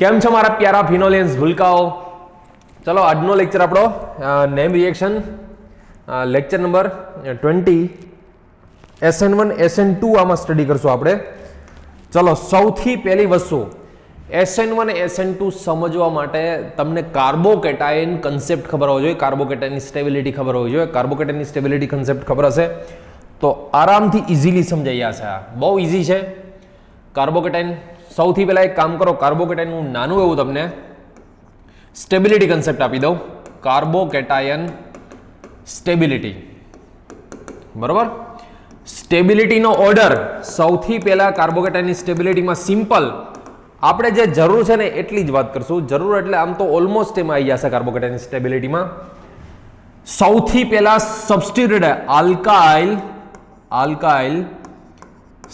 કેમ છો મારા પ્યારા ફિનોલિયન્સ ભૂલકાઓ? ચલો આજનો લેક્ચર આપણો name reaction lecture number 20 SN1 SN2 આમાં સ્ટડી કરશું આપણે. ચલો સૌથી પહેલી વસ્તુ SN1 SN2 સમજવા માટે તમને કાર્બોકેટાયન કન્સેપ્ટ ખબર હોવો જોઈએ, કાર્બોકેટાયનની સ્ટેબિલિટી ખબર હોવી જોઈએ. કાર્બોકેટાયનની સ્ટેબિલિટી કન્સેપ્ટ ખબર હશે તો આરામથી ઇઝીલી સમજાઈ જશે. આ બહુ ઇઝી છે. કાર્બોકેટાયન સૌથી પહેલા એક કામ કરો, કાર્બોકેટાયનનું નાનું એવું તમને સ્ટેબિલિટી કન્સેપ્ટ આપી દઉં. કાર્બોકેટાયન સ્ટેબિલિટી, બરોબર? સ્ટેબિલિટીનો ઓર્ડર સૌથી પહેલા કાર્બોકેટાયનની સ્ટેબિલિટીમાં સિમ્પલ આપણે જે જરૂર છે ને એટલી જ વાત કરશું. જરૂર એટલે આમ તો ઓલમોસ્ટ એમાં આવી જશે કાર્બોકેટાયનની સ્ટેબિલિટીમાં. સૌથી પહેલા સબસ્ટિટ્યુટેડ આલ્કાઇલ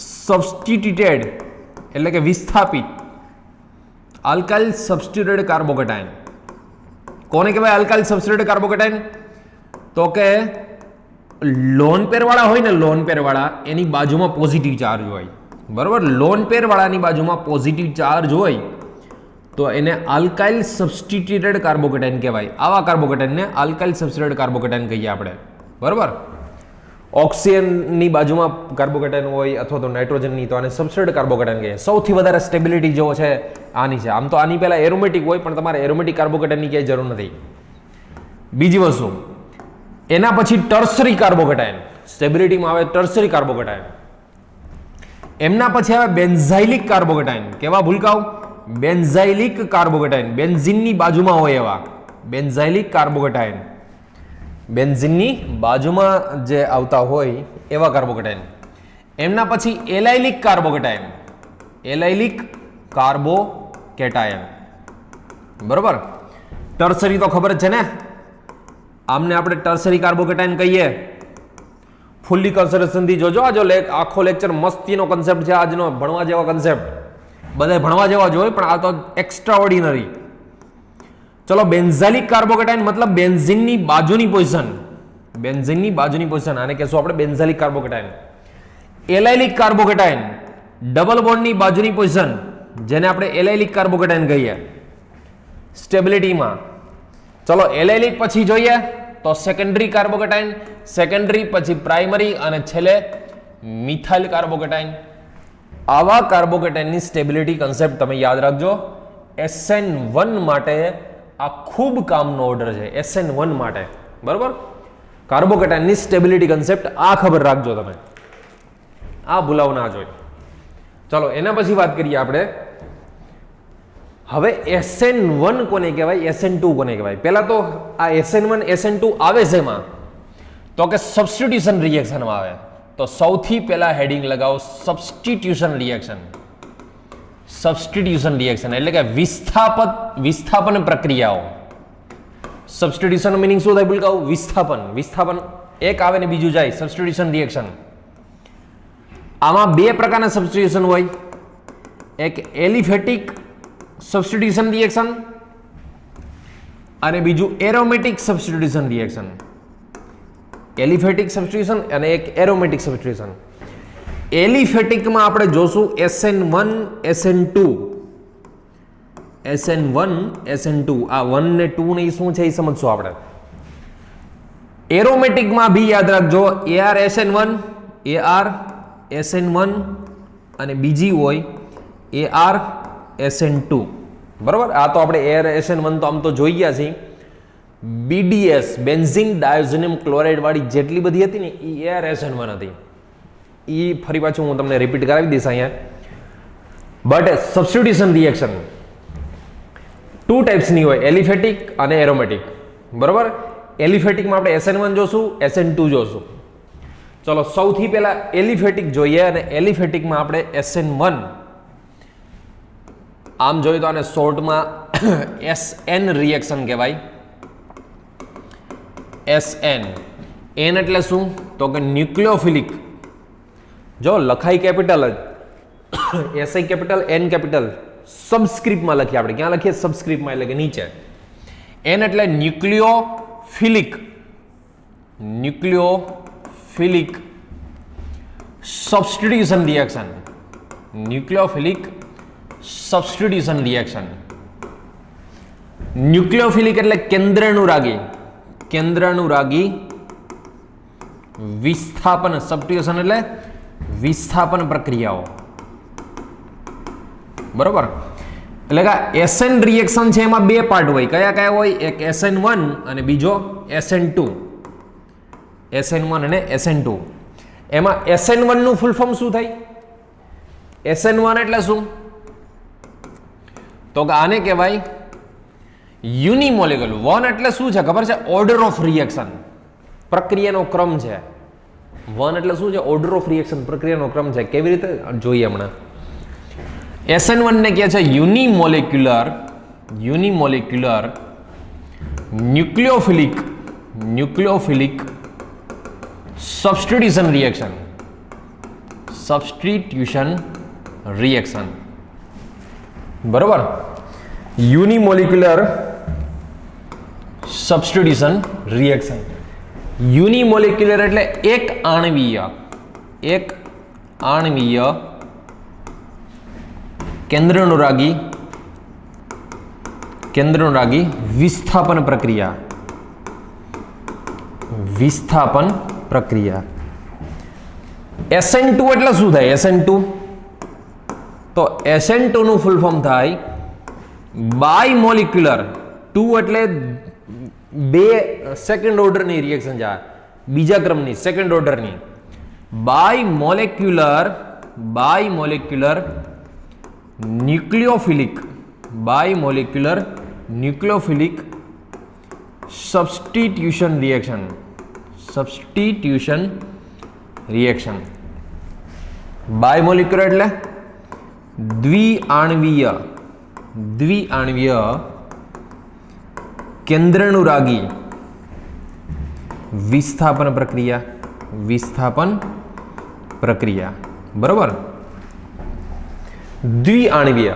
સબસ્ટિટ્યુટેડ એટલે કે વિસ્થાપિત આલ્કાઇલ સબસ્ટિટ્યુટેડ કાર્બોકેટાયન. કોને કહેવાય આલ્કાઇલ સબસ્ટિટ્યુટેડ કાર્બોકેટાયન? તો કે લોન પેરવાળા હોય ને, લોન પેરવાળા એની બાજુમાં પોઝિટિવ ચાર્જ હોય, બરોબર? લોન પેરવાળાની બાજુમાં પોઝિટિવ ચાર્જ હોય તો એને આલ્કાઇલ સબસ્ટિટ્યુટેડ કાર્બોકેટાયન કહેવાય. આવા કાર્બોકેટાયનને આલ્કાઇલ સબસ્ટિટ્યુટેડ કાર્બોકેટાયન કહીએ આપણે, બરોબર? ઓક્સિજનની બાજુમાં કાર્બોકેટાયન હોય અથવા તો નાઇટ્રોજનની, તો આને સબસ્ટિટ્યુટેડ કાર્બોકેટાયન કહીએ. સૌથી વધારે સ્ટેબિલિટી જો છે આની છે. આમ તો આની પહેલા એરોમેટિક હોય પણ તમારે એરોમેટિક કાર્બોકેટાયનની ક્યાંય જરૂર નથી. બીજી વસ્તુ એના પછી ટર્સરી કાર્બોકેટાયન. સ્ટેબિલિટીમાં આવે ટર્સરી કાર્બોકેટાયન. એમના પછી આવે બેન્ઝાઇલિક કાર્બોકેટાયન. કેવા ભૂલકાઓ? Benzylic carbocation. બેન્ઝીનની બાજુમાં હોય એવા બેન્ઝાઇલિક કાર્બોકેટાયન. બેન્ઝીનની બાજુમાં જે આવતા હોય એવા કાર્બોકેટાયન. એમના પછી એલાઇલિક કાર્બોકેટાયન. એલાઇલિક કાર્બોકેટાયન, બરોબર? ટર્સરી તો ખબર જ છે ને, આમને આપણે ટર્સરી કાર્બોકેટાયન કહીએ. ફૂલ્લી કોન્સન્ટ્રેશનથી જોજો. આ જો આખો લેક્ચર મસ્તીનો કન્સેપ્ટ છે આજનો, ભણવા જેવા કન્સેપ્ટ. બધા ભણવા જેવા જ હોય પણ આ તો એક્સ્ટ્રા ઓર્ડિનરી. ચલો, બેન્ઝાઇલિક કાર્બોકેટાયન મતલબ બેન્ઝીનની બાજુની પોઝિશન. બેન્ઝીનની બાજુની પોઝિશન, આને કહેશું આપણે benzylic carbocation. Allylic carbocation double બોન્ડની બાજુની પોઝિશન, જેને આપણે એલાઇલિક કાર્બોકેટાયન કહીએ સ્ટેબિલિટીમાં. ચલો, એલાઇલિક પછી જોઈએ તો સેકન્ડરી કાર્બોકેટાયન, સેકન્ડરી પછી પ્રાઇમરી અને છેલ્લે મિથાઇલ કાર્બોકેટાયન. આવા કાર્બોકેટાયનની સ્ટેબિલિટી કન્સેપ્ટ તમે યાદ રાખજો. SN1 માટે આ ખૂબ કામનો ઓર્ડર છે. SN1 માટે, બરોબર? કાર્બોકેટાયનની સ્ટેબિલિટી કન્સેપ્ટ આ ખબર રાખજો તમે, આ ભૂલાવ ના જોઈ. ચલો, એના પછી વાત કરીએ આપણે. હવે SN1 કોને કહેવાય, SN2 કોને કહેવાય? પહેલા તો આ SN1 SN2 આવે છે એમાં તો કે સબસ્ટિટ્યુશન રિએક્શનમાં આવે. તો સૌથી પહેલા હેડિંગ લગાવો સબસ્ટિટ્યુશન રિએક્શન. સબસ્ટિટ્યુશન રિએક્શન એટલે કે વિસ્થાપન પ્રક્રિયાઓ. સબસ્ટિટ્યુશન મીનિંગ શું થાય ભૂલકાઓ? વિસ્થાપન એક આવે ને બીજું જાય, સબસ્ટિટ્યુશન રિએક્શન. આમાં બે પ્રકારના સબસ્ટિટ્યુશન હોય. એક એલિફેટિક સબસ્ટિટ્યુશન રિએક્શન અને બીજું aromatic substitution reaction. Aliphatic substitution અને એક એરોમેટિક સબસ્ટિટ્યુશન. એલિફેટિકમાં આપણે જોશું SN1 SN2. SN1 SN2 આ 1 ને 2 ને શું છે એ સમજશું આપણે. એરોમેટિકમાં બી યાદ રાખજો, AR SN1 અને બીજી હોય AR SN2, બરોબર? આ તો આપણે AR SN1 તો આમ તો જોઈ ગયા છીએ. BDS બેન્ઝીન ડાયોઝોનિયમ ક્લોરાઇડ વાળી જેટલી બધી હતી ને એ AR SN1 હતી. એ ફરી પાછું હું તમને રિપીટ કરાવી દઈશ અહીંયા. બટ સબસ્ટિટ્યુશન રિએક્શન ટુ ટાઈપ્સની હોય, એલિફેટિક અને એરોમેટિક, બરોબર? એલિફેટિકમાં આપણે SN1 જોશું, SN2 જોશું. ચલો, સૌથી પહેલા એલિફેટિક જોઈએ અને એલિફેટિકમાં આપણે SN1 આમ જોઈએ તો આને શોર્ટમાં SN રિએક્શન કહેવાય. SN એટલે શું? તો કે ન્યુક્લિયોફિલિક. જો લખાય કેપિટલ જ, SI કેપિટલ N કેપિટલ, સબસ્ક્રિપ્ટમાં લખીએ આપણે. ક્યાં લખીએ? સબસ્ક્રિપ્ટમાં એટલે કે નીચે. N એટલે nucleophilic substitution reaction. Nucleophilic substitution reaction. Nucleophilic એટલે કેન્દ્રાનુરાગી વિસ્થાપન, સબસ્ટિટ્યુશન એટલે વિસ્થાપન પ્રક્રિયાઓ, બરોબર. એટલે કે SN રિએક્શન છે એમાં બે પાર્ટ હોય. કયા કયા હોય? એક SN1 અને બીજો SN2. SN1 અને SN2. એમાં SN1 નું ફૂલ ફોર્મ શું થાય? SN1 એટલે શું? તો કે આને કહેવાય યુનિમોલિક્યુલર. 1 એટલે શું છે ખબર છે? ઓર્ડર ઓફ રિએક્શન, પ્રક્રિયાનો ક્રમ છે. 1 એટલે શું છે? ઓર્ડર ઓફ રિએક્શન, પ્રક્રિયાનો ક્રમ છે. કેવી રીતે જોઈએ હમણાં. SN1 ને કહે છે યુનિમોલિક્યુલર ન્યુક્લિયોફિલિક સબસ્ટિટ્યુશન રિએક્શન, બરોબર. યુનિમોલિક્યુલર સબસ્ટિટ્યુશન રિએક્શન. યુનિમોલિક્યુલર એટલે એક આણ્વીય કેન્દ્રાનુરાગી વિસ્થાપન પ્રક્રિયા. SN2 એટલે શું થાય? SN2 તો SN2 નું ફૂલ ફોર્મ થાય બાયમોલિક્યુલર. 2 એટલે બે સેકન્ડ ઓર્ડરની રિએક્શન છે, બીજા ક્રમની, સેકન્ડ ઓર્ડરની. બાયમોલિક્યુલર ન્યુક્લિયોફિલિક સબસ્ટિટ્યુશન રિએક્શન. બાયમોલિક્યુલર એટલે દ્વિઆણ્વીય કેન્દ્રાનુરાગી વિસ્થાપન પ્રક્રિયા, બરોબર. દ્વિઆણ્વીય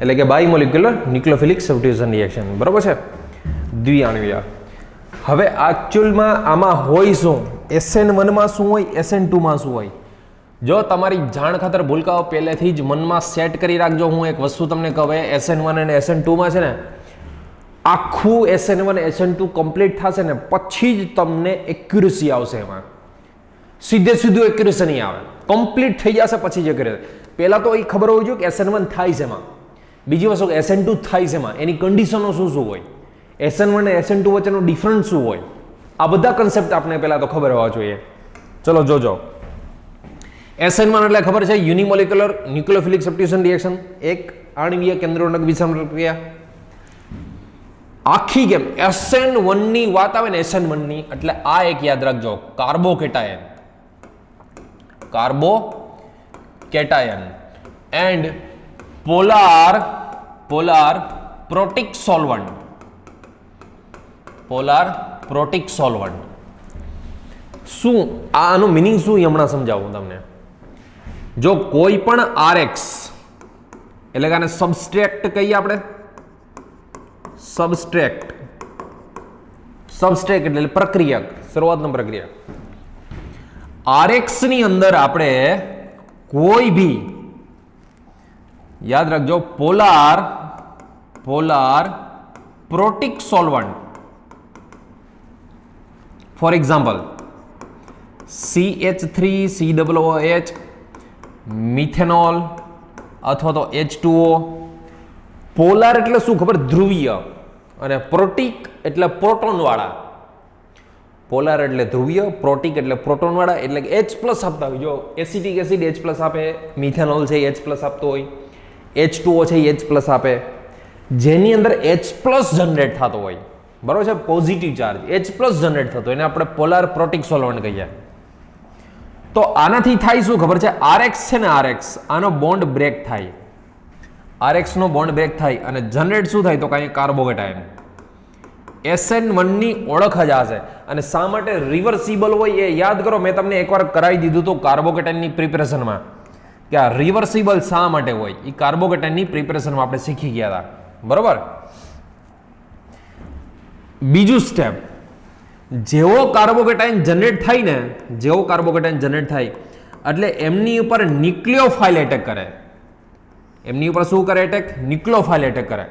એટલે કે બાયમોલિક્યુલર ન્યુક્લિયોફિલિક સબસ્ટિટ્યુશન રિએક્શન, બરોબર છે. દ્વિઆણ્વીય. હવે એકચ્યુઅલમાં આમાં હોય શું? SN1 માં શું હોય, SN2 માં શું હોય? જો તમારી જાણ ખાતર ભૂલકાઓ પહેલેથી જ મનમાં સેટ કરી રાખજો. હું એક વસ્તુ તમને કહું, SN1 અને SN2 માં છે ને, આખું SN1 SN2 કમ્પ્લીટ થશે ને પછી જ તમને એક્યુરેસી આવશે. એમાં સીધું એક્યુરેસી નહીં આવે, કમ્પ્લીટ થઈ જશે પછી જ એક્યુરેસી. પહેલા તો એ ખબર હોવી જોઈએ કે SN1 થાય છે એમાં, બીજી વસ્તુ SN2 થાય છે એમાં, એની કન્ડિશનો શું હોય, SN1 અને SN2 વચ્ચેનો ડિફરન્સ શું હોય, આ બધા કન્સેપ્ટ આપણે પહેલા તો ખબર હોવા જોઈએ. ચલો જોજો. SN1 એટલે ખબર છે યુનિમોલિક્યુલર ન્યુક્લિયોફિલિક સબસ્ટિટ્યુશન રિએક્શન, એક આણ્વીય કેન્દ્રાનુરાગી વિસ્થાપન પ્રક્રિયા. આખી કેમ SN1 ની વાત આવે ને, SN1 ની એટલે આ એક યાદ રાખજો, carbocation and polar protic solvent. શું આનું મિનિંગ શું હમણાં સમજાવું તમને. જો કોઈ પણ RX એટલે કે આને સબસ્ટ્રેક્ટ કહીએ આપણે, સબસ્ટ્રેક્ટ એટલે પ્રક્રિયા, શરૂઆતની પ્રક્રિયા. RX ની અંદર આપણે કોઈ ભી યાદ રાખજો polar protic solvent, for example CH3COOH, methanol અથવા તો H2O. પોલાર એટલે શું ખબર? ધ્રુવીય. અને પ્રોટિક એટલે પ્રોટોન વાળા. પોલાર એટલે ધ્રુવીય, પ્રોટિક એટલે પ્રોટોન વાળા, એટલે H+ આપતા હોય. જો એસિટિક એસિડ H+ આપે, મિથેનોલ છે H+ આપતો હોય, H2O છે H+ આપે, જેની અંદર H+ જનરેટ થતો હોય, બરોબર છે, પોઝિટિવ ચાર્જ H+ જનરેટ થતો, એને આપણે પોલાર પ્રોટિક સોલ્વન્ટ કહીએ. તો આનાથી થાય શું ખબર છે? RX છે ને, RX આનો બોન્ડ બ્રેક થાય, RX નો બોન્ડ બ્રેક થાય અને જનરેટ શું થાય? તો કાંઈ કાર્બોકેટાયન. SN1 ની ઓળખ જ આ છે. અને શા માટે રિવર્સિબલ હોય એ યાદ કરો. મેં તમને એકવાર કરાવી દીધું હતું કાર્બોકેટાયનની પ્રિપેરેશનમાં કે આ રિવર્સિબલ શા માટે હોય, એ કાર્બોકેટાયનની પ્રિપેરેશનમાં આપણે શીખી ગયા હતા, બરોબર. બીજું સ્ટેપ, જેવો કાર્બોકેટાયન જનરેટ થાય એટલે એમની ઉપર ન્યુક્લિયોફાઇલ એટેક કરે. એમની ઉપર શું કરે? એટેક, ન્યુક્લિયોફાઇલ એટેક કરે.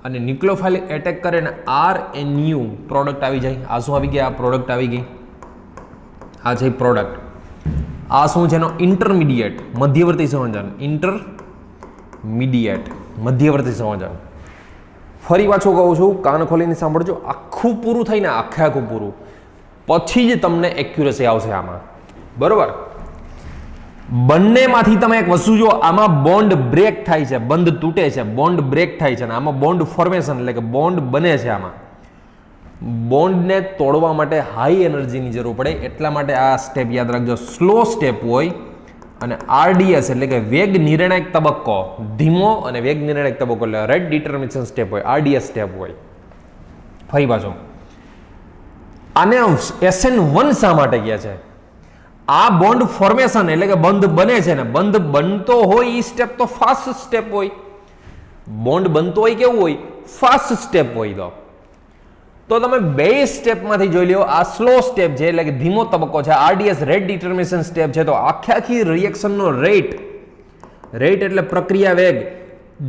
અને ન્યુક્લિયોફાઇલ એટેક કરે ને RNU પ્રોડક્ટ આવી જાય. આ શું આવી ગયા? આ પ્રોડક્ટ આવી ગઈ. આ છે પ્રોડક્ટ. આ શું છે? એનો ઇન્ટરમીડિયેટ મધ્યવર્તી સંયોજન. ઇન્ટરમીડિયેટ મધ્યવર્તી સંયોજન. ફરી પાછું કહું છું, કાન ખોલીને સાંભળજો. આખું પૂરું થઈને આખું પૂરું પછી જ તમને એક્યુરેસી આવશે આમાં. બરોબર? બંનેમાંથી તમે એક વસ્તુ જો, આમાં બોન્ડ બ્રેક થાય છે, બંધ તૂટે છે, બોન્ડ બ્રેક થાય છે, અને આમાં બોન્ડ ફોર્મેશન એટલે કે બોન્ડ બને છે. આમાં બોન્ડને તોડવા માટે હાઈ એનર્જીની જરૂર પડે, એટલા માટે આ સ્ટેપ યાદ રાખજો. સ્લો સ્ટેપ હોય અને RDS એટલે કે વેગ નિર્ણાયક તબક્કો, ધીમો અને વેગ નિર્ણાયક તબક્કો એટલે રેટ ડિટર્મિનેશન સ્ટેપ હોય, RDS સ્ટેપ હોય. ફરી પાછો આને SN1 શા માટે કહે છે? આ બોન્ડ ફોર્મેશન એટલે કે બંધ બને છે ને, બંધ બનતો હોય એ સ્ટેપ તો ફાસ્ટ સ્ટેપ હોય. બોન્ડ બનતો હોય કેવું હોય? ફાસ્ટ સ્ટેપ હોય. તો તમે બે સ્ટેપમાંથી જોઈ લો. આ સ્લો સ્ટેપ છે એટલે કે ધીમો તબક્કો છે, RDS રેટ ડિટર્મિનેશન સ્ટેપ છે. તો આખી રિએક્શનનો રેટ એટલે પ્રક્રિયા વેગ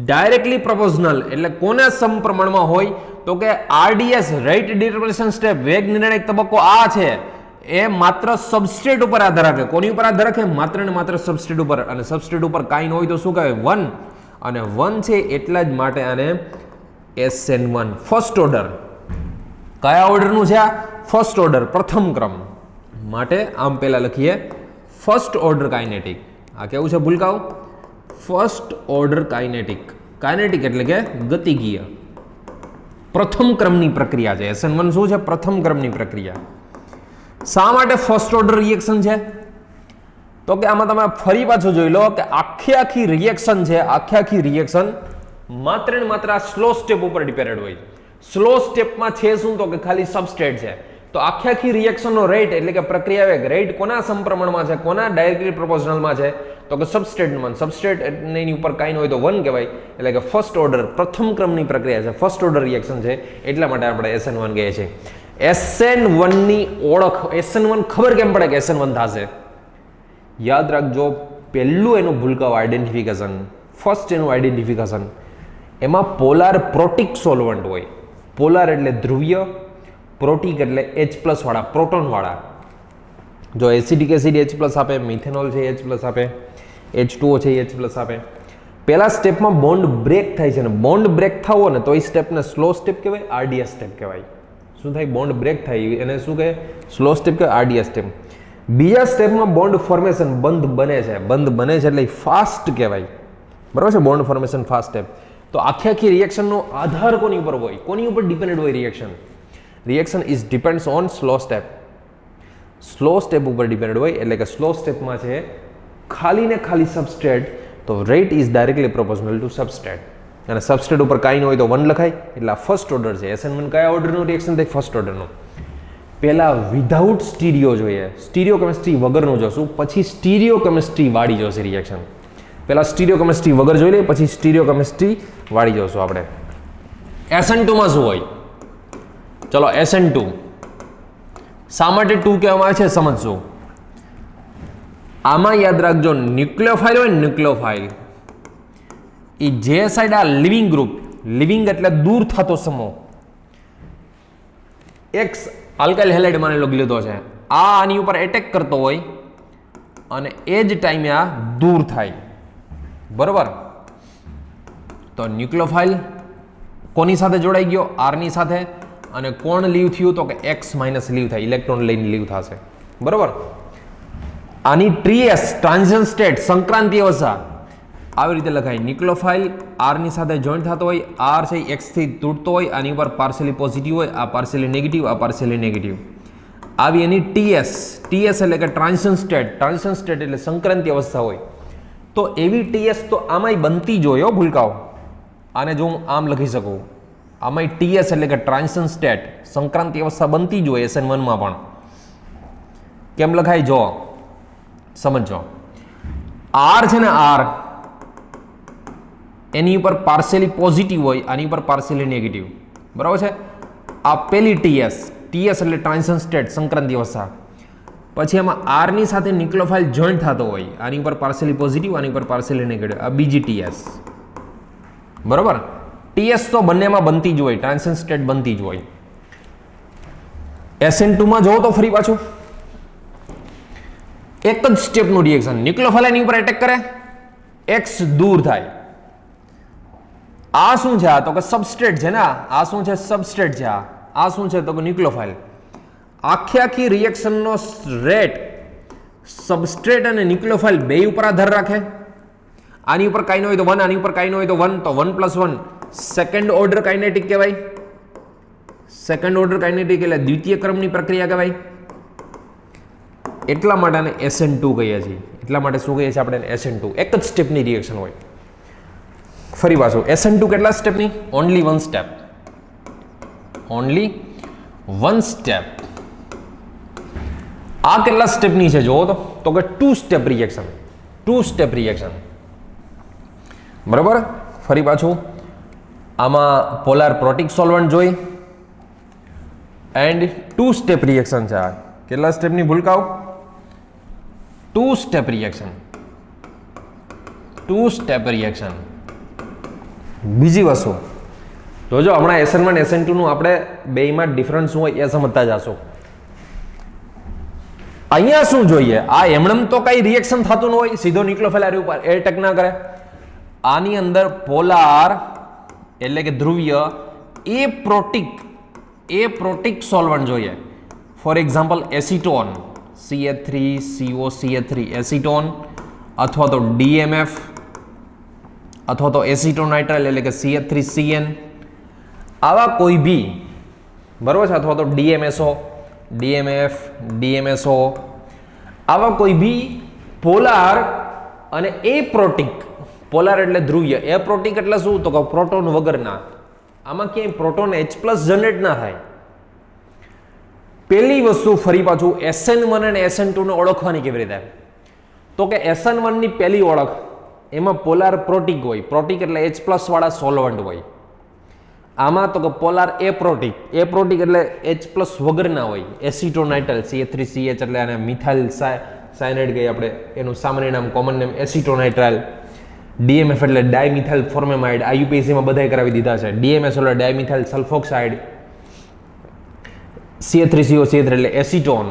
ડાયરેક્ટલી પ્રોપોર્શનલ એટલે કોના સમપ્રમાણમાં હોય? તો કે RDS રેટ ડિટર્મિનેશન સ્ટેપ વેગ નિર્ણાયક તબક્કો આ છે એ માત્ર સબસ્ટ્રેટ ઉપર આધાર રાખે. કોની ઉપર આધાર રાખે? માત્ર ને માત્ર સબસ્ટ્રેટ ઉપર. અને સબસ્ટ્રેટ ઉપર કાંઈ ન હોય તો શું કહેવાય? 1. અને 1 છે એટલા જ માટે આને SN1 ફર્સ્ટ ઓર્ડર. કયા ઓર્ડરનું છે આ? ફર્સ્ટ ઓર્ડર, પ્રથમ ક્રમ માટે આમ પહેલા લખીએ ફર્સ્ટ ઓર્ડર કાઇનેટિક. આ કેવું છે ભૂલકાઓ? First order kinetic. કાઇનેટિક એટલે કે ગતિકીય, પ્રથમ ક્રમની પ્રક્રિયા છે. SN1 શું છે? પ્રથમ ક્રમની પ્રક્રિયા. શા માટે ફર્સ્ટ ઓર્ડર રિએક્શન છે? તો કે આમાં તમે ફરી પાછું જોઈ લો કે આખી રિએક્શન છે, આખી રિએક્શન માત્ર ને માત્ર આ સ્લો સ્ટેપ ઉપર ડિપેન્ડેડ હોય. સ્લો સ્ટેપમાં છે શું? તો કે ખાલી સબસ્ટ્રેટ છે. તો આખી રિએક્શનનો રેટ એટલે કે પ્રક્રિયા વેગ રેટ કોના સમપ્રમાણમાં છે? કોના ડાયરેક્ટલી પ્રોપોર્શનલમાં છે? તો કે સબસ્ટ્રેટમાં. સબસ્ટ્રેટ એની ઉપર કાંઈ ન હોય તો 1 કહેવાય. એટલે કે ફર્સ્ટ ઓર્ડર પ્રથમ ક્રમની પ્રક્રિયા છે, ફર્સ્ટ ઓર્ડર રિએક્શન છે, એટલા માટે આપણે SN1 કહીએ છીએ. SN1 ની ઓળખ, SN1 ખબર કેમ પડે કે SN1 થશે? યાદ રાખજો, પહેલું એનું ભૂલકાઓ આઈડેન્ટિફિકેશન, ફર્સ્ટ એનું આઈડેન્ટિફિકેશન, એમાં પોલાર પ્રોટિક સોલ્વન્ટ હોય. પોલાર એટલે ધ્રુવીય, પ્રોટિક એટલે H+ વાળા, પ્રોટોન વાળા. જો એસિડિક એસિડ H+ આપે, મિથેનોલ છે H+ આપે, H2O છે H+ આપે. પહેલા સ્ટેપમાં બોન્ડ બ્રેક થાય છે ને, બોન્ડ બ્રેક થવો ને તો એ સ્ટેપને સ્લો સ્ટેપ કહેવાય, RDS સ્ટેપ કહેવાય. શું થાય? બોન્ડ બ્રેક થાય એને શું કહે? સ્લો સ્ટેપ કે RDS સ્ટેપ. બીજા સ્ટેપમાં બોન્ડ ફોર્મેશન, બંધ બને છે, બંધ બને છે એટલે ફાસ્ટ કહેવાય. બરાબર છે? Bond formation fast step. તો આખી રિએક્શનનો આધાર કોની ઉપર હોય? કોની ઉપર ડિપેન્ડેડ હોય reaction? Reaction is depends on slow step. Slow step ઉપર ડિપેન્ડેડ હોય એટલે કે સ્લો સ્ટેપમાં છે ખાલી ને ખાલી સબસ્ટ્રેટ, તો rate is directly proportional to substrate. અને સબસ્ટ્રેટ ઉપર કાંઈ ન હોય તો 1 લખાય. એટલે આ ફર્સ્ટ ઓર્ડર છે. SN1 કયા ઓર્ડરનું રિએક્શન થાય? ફર્સ્ટ ઓર્ડરનું. પહેલા વિધાઉટ સ્ટીરિયો જોઈએ, સ્ટીરિયો કેમિસ્ટ્રી વગરનું જોશું, પછી સ્ટીરિયો કેમિસ્ટ્રી વાળી જોશે રિએક્શન. પહેલા સ્ટીરિયો કેમિસ્ટ્રી વગર જોઈ લઈએ, પછી સ્ટીરિયો કેમિસ્ટ્રી વાળી જોશું આપણે. SN2માં શું હોય? ચલો SN2 શા માટે 2 કહેવામાં આવે છે સમજશું. આમાં યાદ રાખજો, ન્યુક્લિયોફાઇલ હોય ને, ન્યુક્લિયોફાઇલ એ જે સાઈડ આ લિવિંગ ગ્રુપ, લિવિંગ એટલે દૂર થતો સમૂહ, એક્સ આલ્કાઇલ હેલાઇડ માની લો લીધો છે, આ આની ઉપર એટેક કરતો હોય અને એ જ ટાઈમે આ દૂર થાય. બરોબર? તો ન્યુક્લિયોફાઇલ કોની સાથે જોડાઈ ગયો? R ની સાથે. અને કોણ લીવ થયું? તો કે X- લીવ થાય, ઇલેક્ટ્રોન લઈને લીવ થશે. બરોબર? આની TS ટ્રાન્ઝિશન સ્ટેટ, સંક્રાંતિ અવસ્થા આવી રીતે લખાય. ન્યુક્લિયોફાઇલ R ની સાથે જોઈન્ટ થતો હોય, R છે X થી તૂટતો હોય, આની ઉપર પાર્શિયલી પોઝિટિવ હોય, આ પાર્શિયલી નેગેટિવ, આ પાર્શિયલી નેગેટિવ. આવી એની TS એટલે કે ટ્રાન્ઝિશન સ્ટેટ એટલે સંક્રાંતિ અવસ્થા હોય. તો એવી TS તો આમાંય બનતી જ હોય ભૂલકાઓ. આને જો હું આમ લખી શકું, આમાંય TS એટલે કે ટ્રાન્ઝિશન સ્ટેટ, સંક્રાંતિ અવસ્થા બનતી જ હોય SN1માં પણ. કેમ લખાય? જો સમજો, R છે ને, R એની ઉપર પાર્શિયલી પોઝિટિવ હોય, આની ઉપર પાર્શિયલી નેગેટિવ. બરાબર છે? આ પેલી TS એટલે ટ્રાન્ઝિશન સ્ટેટ, સંક્રાંતિ અવસ્થા. પછી એમાં R ની સાથે ન્યુક્લિયોફાઇલ જોઈન્ટ થતો હોય, આની ઉપર પાર્શિયલી પોઝિટિવ, આની ઉપર પાર્શિયલી નેગેટિવ. આ બીજી TS. બરોબર? ટીએસ તો બંનેમાં બનતી જ હોય, ટ્રાન્ઝિશન સ્ટેટ બનતી જ હોય. SN2 માં જોવો તો ફરી પાછું એક જ સ્ટેપનું રિએક્શન. ન્યુક્લિયોફાઇલ એની ઉપર એટેક કરે, X દૂર થાય. આ શું છે? આ તો કે સબસ્ટ્રેટ છે ને. આ શું છે? સબસ્ટ્રેટ છે. આ શું છે? તો કે ન્યુક્લિયોફાઇલ. આખી રિએક્શનનો રેટ સબસ્ટ્રેટ અને ન્યુક્લિયોફાઇલ બે ઉપર આધાર રાખે. આની ઉપર કાંઈ ન હોય તો 1, આની ઉપર કાંઈ ન હોય તો 1, તો 1 + 1 સેકન્ડ ઓર્ડર કાઇનેટિક કહેવાય. સેકન્ડ ઓર્ડર કાઇનેટિક એટલે દ્વિતીય ક્રમની પ્રક્રિયા કહેવાય. એટલા માટે આને SN2 કહીએ છીએ. એટલા માટે શું કહીએ છીએ આપણે? SN2. એક જ સ્ટેપની રિએક્શન હોય. ફરી પાછું SN2 કેટલા સ્ટેપની? Only 1 step. Only 1 step. આ કેટલા સ્ટેપની છે જોવો તો કે 2 સ્ટેપ રિએક્શન. 2 step reaction. બરાબર. ફરી પાછું આમાં પોલાર પ્રોટિક સોલ્વન્ટ જોઈ એન્ડ 2 સ્ટેપ રિએક્શન છે. આ કેટલા સ્ટેપની ભૂલકાઓ? 2 સ્ટેપ રિએક્શન. 2 step reaction. બીજી વસ્તુ જોજો, હમણાં SN1 SN2 નું આપણે બેયમાં ડિફરન્સ શું હોય એ સમજતા જશો. અહીંયા શું જોઈએ? આ એમણમ તો કઈ રિએક્શન થતું ન હોય, સીધો ન્યુક્લિયોફાઇલ ઉપર એટેક ના કરે. આની અંદર પોલાર એટલે કે ધ્રુવીય એ પ્રોટિક સોલ્વન્ટ જોઈએ. For example acetone CH3COCH3 acetone, અથવા તો DMF, અથવા તો એસિટોનાઇટ્રાઇલ એટલે કે CH3CN, આવા કોઈ બી, બરોબર છે, અથવા તો DMSO, DMF, DMSO, આવા કોઈ બી પોલાર અને એપ્રોટિક. પોલાર એટલે ધ્રુવીય, એપ્રોટિક એટલે શું? તો કે પ્રોટોન વગરના. આમાં ક્યાંય પ્રોટોન H+ જનરેટ ના થાય. પહેલી વસ્તુ ફરી પાછું SN1 અને SN2 ને ઓળખવાની કેવી રીતે? તો કે SN1 ની પહેલી ઓળખ, એમાં પોલાર પ્રોટિક હોય. પ્રોટિક એટલે H+ વાળા સોલ્વન્ટ હોય. આમાં તો કે પોલાર એપ્રોટિક. એપ્રોટિક એટલે H+ વગરના હોય. એસિટોનાઇટ્રાઇલ CH3CH એટલે આને મિથાઇલ સાયનાઇડ કહીએ આપણે, એનું સામાન્ય નામ, કોમન નેમ એસિટોનાઇટ્રાઇલ. DMF એટલે ડાયમિથાઇલ ફોર્મેમાઇડ. IUPAC માં બધાય કરાવી દીધા છે. DMS એટલે ડાયમિથાઇલ સલ્ફોક્સાઇડ. CH3COCH3 એટલે એસિટોન.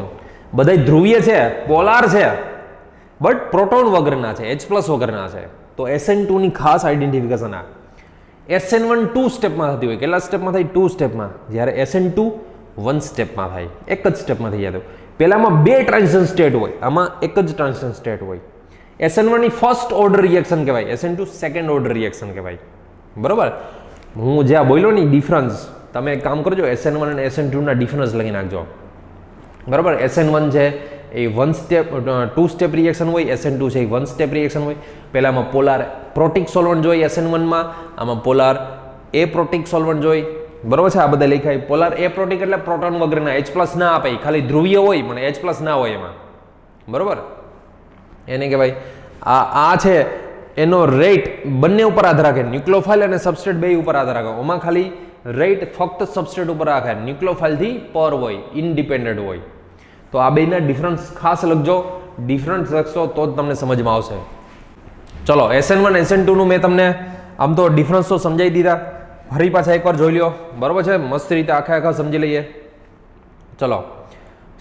બધાય ધ્રુવીય છે, પોલાર છે, બટ પ્રોટોન વગરના છે, H+ વગરના છે. તો SN2 ની ખાસ આઈડેન્ટિફિકેશન આ. SN1 2 સ્ટેપમાં થતી હોય. કેટલા સ્ટેપમાં થાય? 2 સ્ટેપમાં. જ્યારે SN2 1 સ્ટેપમાં થાય. એક જ સ્ટેપમાં થઈ જતો. પહેલામાં 2 ટ્રાન્ઝિશન સ્ટેટ હોય, આમાં એક જ ટ્રાન્ઝિશન સ્ટેટ હોય. SN1 ની ફર્સ્ટ ઓર્ડર રિએક્શન કહેવાય, SN2 સેકન્ડ ઓર્ડર રિએક્શન કહેવાય. બરોબર. હું જ્યાં બોલ્યો ને ડિફરન્સ, તમે એક કામ કરજો, SN1 અને SN2 ના ડિફરન્સ લખી નાખજો. બરાબર. SN1 છે એ 2 સ્ટેપ રિએક્શન હોય, SN2 છે એ 1 સ્ટેપ રિએક્શન હોય. પહેલામાં પોલાર પ્રોટિક સોલ્વન્ટ જોઈ SN1 માં, આમાં પોલાર એપ્રોટિક સોલ્વન્ટ જોઈ. બરોબર છે. આ બધા લખાય. પોલાર એપ્રોટિક એટલે પ્રોટોન વગરના, H+ ના આપે, ખાલી ધ્રુવીય હોય પણ H+ ના હોય એમાં. બરોબર. એને કહેવાય. આ છે એનો રેટ બંને ઉપર આધાર રાખે, ન્યુક્લિયોફાઇલ અને સબસ્ટ્રેટ બે ઉપર આધાર રાખે. ઓમાં ખાલી રેટ ફક્ત સબસ્ટ્રેટ ઉપર રાખે, ન્યુક્લિયોફાઇલથી પર હોય, ઇન્ડિપેન્ડન્ટ હોય. તો આ બેના ડિફરન્સ ખાસ લખજો. ડિફરન્સ લખશો તો જ તમને સમજમાં આવશે. ચલો, SN1 SN2 નું મેં તમને આમ તો ડિફરન્સ તો સમજાવી દીધા. ફરી પાછા એકવાર જોઈ લ્યો. બરોબર છે. મસ્ત રીતે આખા સમજી લઈએ. ચલો,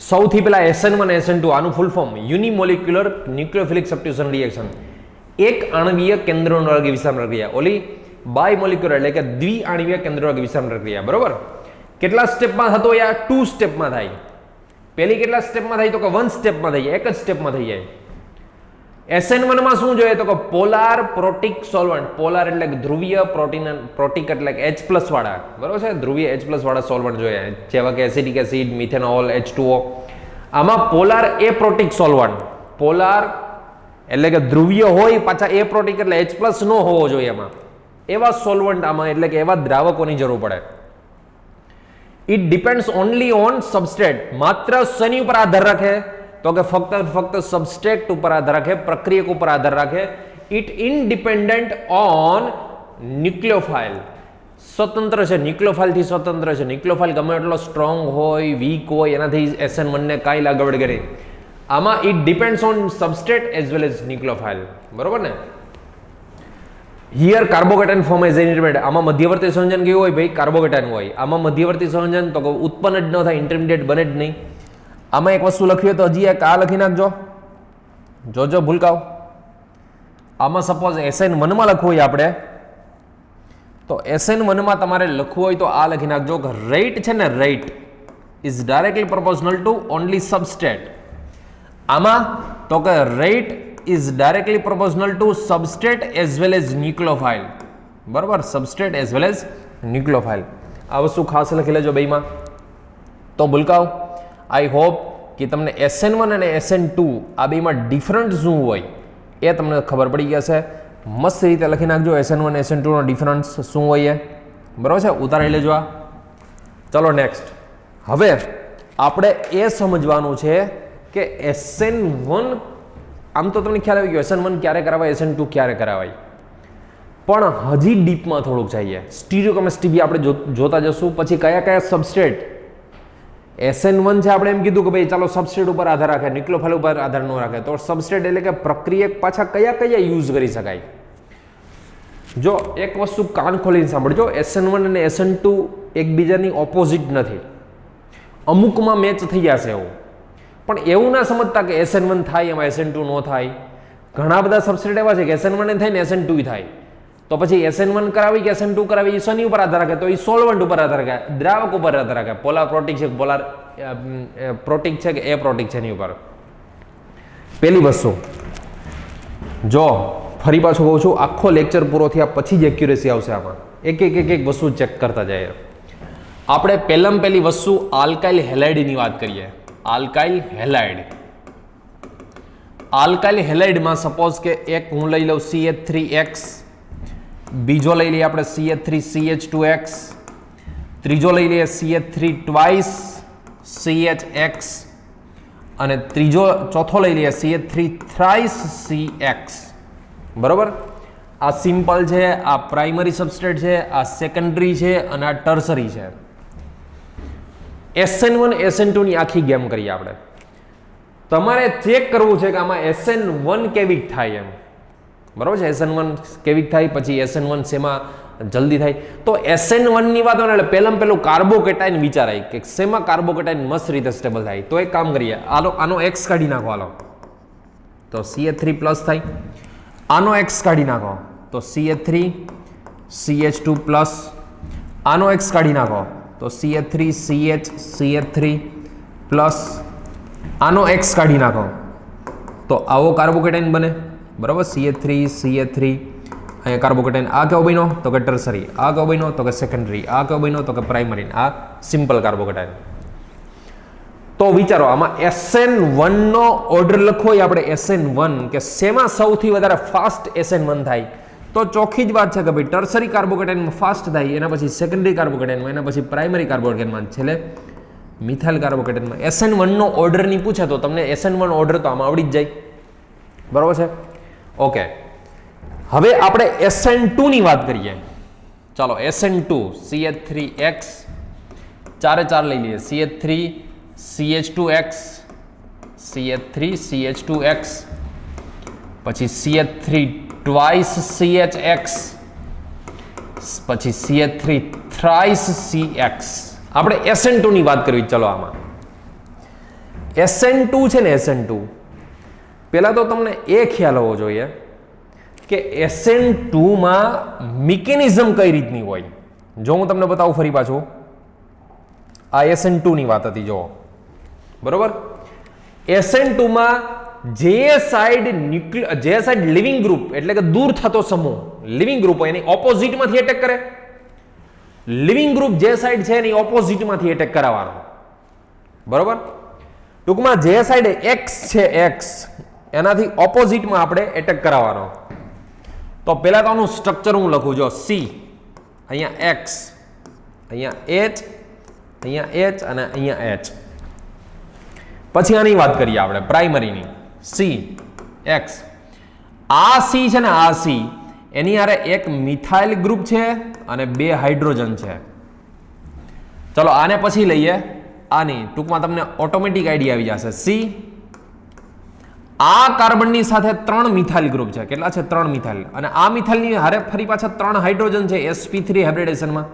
સૌથી પહેલા SN1 SN2 આનું ફૂલ ફોર્મ યુનિમોલિક્યુલર ન્યુક્લિયોફિલિક સબસ્ટિટ્યુશન રિએક્શન. એક આણવીય કેન્દ્રોન્વર્ગી વિષમ પ્રક્રિયા. ઓલી બાયમોલિક્યુલર એટલે કે દ્વિઆણવીય કેન્દ્રોન્વર્ગી વિષમ પ્રક્રિયા. બરોબર. કેટલા સ્ટેપમાં થતો? યા 2 સ્ટેપમાં થાય. પહેલી કેટલા સ્ટેપમાં થાય? તો કે 1 સ્ટેપમાં થઈ જાય, એક જ સ્ટેપમાં થઈ જાય. SN1 માં શું જોઈએ? તો કે પોલાર પ્રોટિક સોલ્વન્ટ. પોલાર એટલે ધ્રુવીય, પ્રોટિક એટલે H+ વાળા. બરોબર છે. ધ્રુવીય H+ વાળા સોલ્વન્ટ જોઈએ, જેવા કે એસિટિક એસિડ, મિથેનોલ, H2O. આમાં પોલાર એપ્રોટિક સોલ્વન્ટ. પોલાર એટલે કે ધ્રુવીય હોય, પાછા એપ્રોટિક એટલે H+ ન હોવો જોઈએ એમાં. એવા સોલ્વન્ટ આમાં એટલે કે એવા દ્રાવકોની જરૂર પડે. It depends only on substrate. માત્ર શેની ઉપર આધાર રાખે? તો કે ફક્ત સબસ્ટ્રેટ ઉપર આધાર રાખે, પ્રક્રિયક ઉપર આધાર રાખે. It independent on nucleophile. સ્વતંત્ર છે, ન્યુક્લિયોફાઇલ થી સ્વતંત્ર છે. ન્યુક્લિયોફાઇલ ગમે એટલો સ્ટ્રોંગ હોય, વીક હોય, એનાથી SN1 ને કાંઈ લાગવડ કરે. આમાં it depends on substrate as well as nucleophile. બરોબર ને? Here carbocation form as intermediate. આમાં મધ્યવર્તી સંયોજન કેવું હોય ભાઈ? કાર્બોકેટાઇન હોય. આમાં મધ્યવર્તી સંયોજન તો ઉત્પન્ન જ ન થાય, ઇન્ટરમીડિયેટ બને જ નહીં. આમાં એક વસ્તુ લખી હોય તો હજી એક આ લખી નાખજો, જોજો ભૂલકાવ. આમાં સપોઝ SN1 માં લખવું હોય આપણે, તો SN1 માં તમારે લખવું હોય તો આ લખી નાખજો કે રેટ છે ને, rate is directly proportional to only substrate. આમાં તો કે rate is directly proportional to substrate as well as nucleophile. બરાબર, substrate as well as nucleophile. આ વસ્તુ ખાસ લખી લેજો બેમાં. તો ભૂલકાવ, આઈ હોપ કે તમને SN1 અને SN2 આ બેમાં ડિફરન્ટ શું હોય એ તમને ખબર પડી ગયા છે. મસ્ત રીતે લખી નાખજો SN1 અને SN2 નો ડિફરન્સ શું હોય એ. બરાબર છે, ઉતારી લેજો આ. ચલો નેક્સ્ટ. હવે આપણે એ સમજવાનું છે કે SN1, આમ તો તમને ખ્યાલ આવી ગયો SN1 ક્યારે કરાવાય, SN2 ક્યારે કરાવાય, પણ હજી ડીપમાં થોડુંક જઈએ. સ્ટીરિયોકેમિસ્ટ્રી બી આપણે જોતા જશું. પછી કયા કયા સબસ્ટ્રેટ SN1 છે, આપણે એમ કીધું કે ભાઈ ચાલો સબસ્ટ્રેટ ઉપર આધાર રાખે, ન્યુક્લિયોફાઇલ ઉપર આધાર ન રાખે. તો સબસ્ટ્રેટ એટલે કે પ્રક્રિયક પાછા કયા કયા યુઝ કરી શકાય. જો એક વસ્તુ કાન ખોલીને સાંભળજો, SN1 અને SN2 એકબીજાની ઓપોઝિટ નથી. અમુકમાં મેચ થઈ જશે એવું, પણ એવું ના સમજતા કે SN1 થાય એમાં SN2 ન થાય. ઘણા બધા સબસ્ટ્રેટ એવા છે કે SN1 થાય ને SN2 થાય. તો પછી SN1 કરાવી કે SN2 કરાવી એ શેની ઉપર આધાર રાખે? તો એ સોલ્વન્ટ ઉપર આધાર રાખે, દ્રાવક ઉપર આધાર રાખે. પોલાર પ્રોટિક છે, પોલાર પ્રોટિક છે કે એ પ્રોટિક છે એની ઉપર. પેલી વસ્તુ જો ફરી પાછું કહું છું, આખો લેક્ચર પૂરો થયા પછી જ એક્યુરેસી આવશે આમાં. એક વસ્તુ ચેક કરતા જાય. આપણે પહેલી વસ્તુ આલ્કાઇલ હેલાઇડની વાત કરીએ. Alkyl halide. આલ્કાઇલ હેલાઇડમાં સપોઝ કે એક હું લઈ લઉં CH3X, બીજો લઈ લઈએ આપણે CH3CH2X, ત્રીજો લઈ લઈએ CH3 ટ્વાઇસ CHX, અને ચોથો લઈ લઈએ CH3 થ્રાઇસ CX. બરોબર, આ સિમ્પલ છે, આ પ્રાઇમરી સબસ્ટ્રેટ છે, આ સેકન્ડરી છે અને આ ટર્સરી છે. SN1 SN2 ની આખી ગેમ કરીએ આપણે. તમારે ચેક કરવું છે કે આમાં SN1 કેવી થાય એમ. બરોબર છે, SN1 કેવી થાય, પછી SN1 શેમાં જલ્દી થાય. તો SN1 ની વાત આવે એટલે પહેલું કાર્બોકેટાઇન વિચારાય કે શેમાં કાર્બોકેટાઇન મસ્ત રીતે સ્ટેબલ થાય. તો એક કામ કરીએ, આનો X કાઢી નાખો, હાલો તો CH3 પ્લસ થાય. આનો X કાઢી નાખો તો CH3 CH2 પ્લસ. આનો X કાઢી નાખો તો CH3 CH3 પ્લસ. આનો X કાઢી નાખો તો આવો કાર્બોકેટાઇન બને. બરાબર, CH3 અહીંયા કાર્બોકેટાઇન. આ કેવો બન્યો? તો કે ટર્સરી. આ કેવો બન્યો? તો કે સેકન્ડરી. આ કેવો બન્યો? તો કે પ્રાઇમરી. આ સિમ્પલ કાર્બોકેટાઇન. તો વિચારો, આમાં SN1 નો ઓર્ડર લખવો હોય આપણે, SN1 કે શેમાં સૌથી વધારે ફાસ્ટ SN1 થાય, તો ચોખ્ખી જ વાત છે કે ભાઈ ટર્સરી કાર્બોકેટાઇનમાં ફાસ્ટ થાય, એના પછી સેકન્ડરી કાર્બોકેટાઇનમાં, એના પછી પ્રાઇમરી કાર્બોકેટાઇનમાં, છેલ્લે મિથાઇલ કાર્બોકેટાઇનમાં. SN1 નો ઓર્ડરની પૂછે તો તમને SN1 ઓર્ડર તો આમાં આવડી જ જાય. બરાબર છે, ઓકે. હવે આપણે SN2 ની વાત કરીએ. ચાલો SN2 CH3X, 4 લઈ લઈએ. CH3 CH2X, CH3 CH2X, પછી CH3 ટ્વાઇસ CHX, પછી CH3 થ્રાઇસ CX. આપણે SN2 ની વાત કરવી. ચલો આમાં SN2 છે ને, SN2 પહેલા તો તમને એ ખ્યાલ હોવો જોઈએ કે SN2 માં મિકેનિઝમ કઈ રીતની હોય. જો હું તમને બતાવું ફરી પાછું, આ SN2 ની વાત હતી. જો બરોબર, SN2 માં જે સાઈડ લિવિંગ ગ્રુપ એટલે કે દૂર થતો સમૂહ, લિવિંગ ગ્રુપ હોય એની ઓપોઝિટમાંથી એટેક કરે. લિવિંગ ગ્રુપ જે સાઈડ છે એની ઓપોઝિટમાંથી એટેક કરાવવાનો. બરોબર, ટૂંકમાં જે સાઈડ X છે, X એનાથી ઓપોઝિટમાં આપણે એટેક કરાવવાનો. તો પહેલા તો આનું સ્ટ્રક્ચર હું લખું. જો C, અહીંયા X, અહીંયા H, અહીંયા H અને અહીંયા H. પછી આની વાત કરીએ આપણે પ્રાઇમરીની. C X, આ C છે ને, આ C એની હારે એક મિથાઇલ ગ્રુપ છે અને 2 હાઇડ્રોજન છે. ચલો આને પછી લઈએ આની. ટૂંકમાં તમને ઓટોમેટિક આઈડિયા આવી જશે. C, આ કાર્બનની સાથે 3 મિથાઇલ ગ્રુપ છે. કેટલા છે? 3 મિથાઇલ. અને આ મિથાઇલની હારે ફરી પાછા 3 હાઇડ્રોજન છે sp3 હાઇબ્રિડેશનમાં.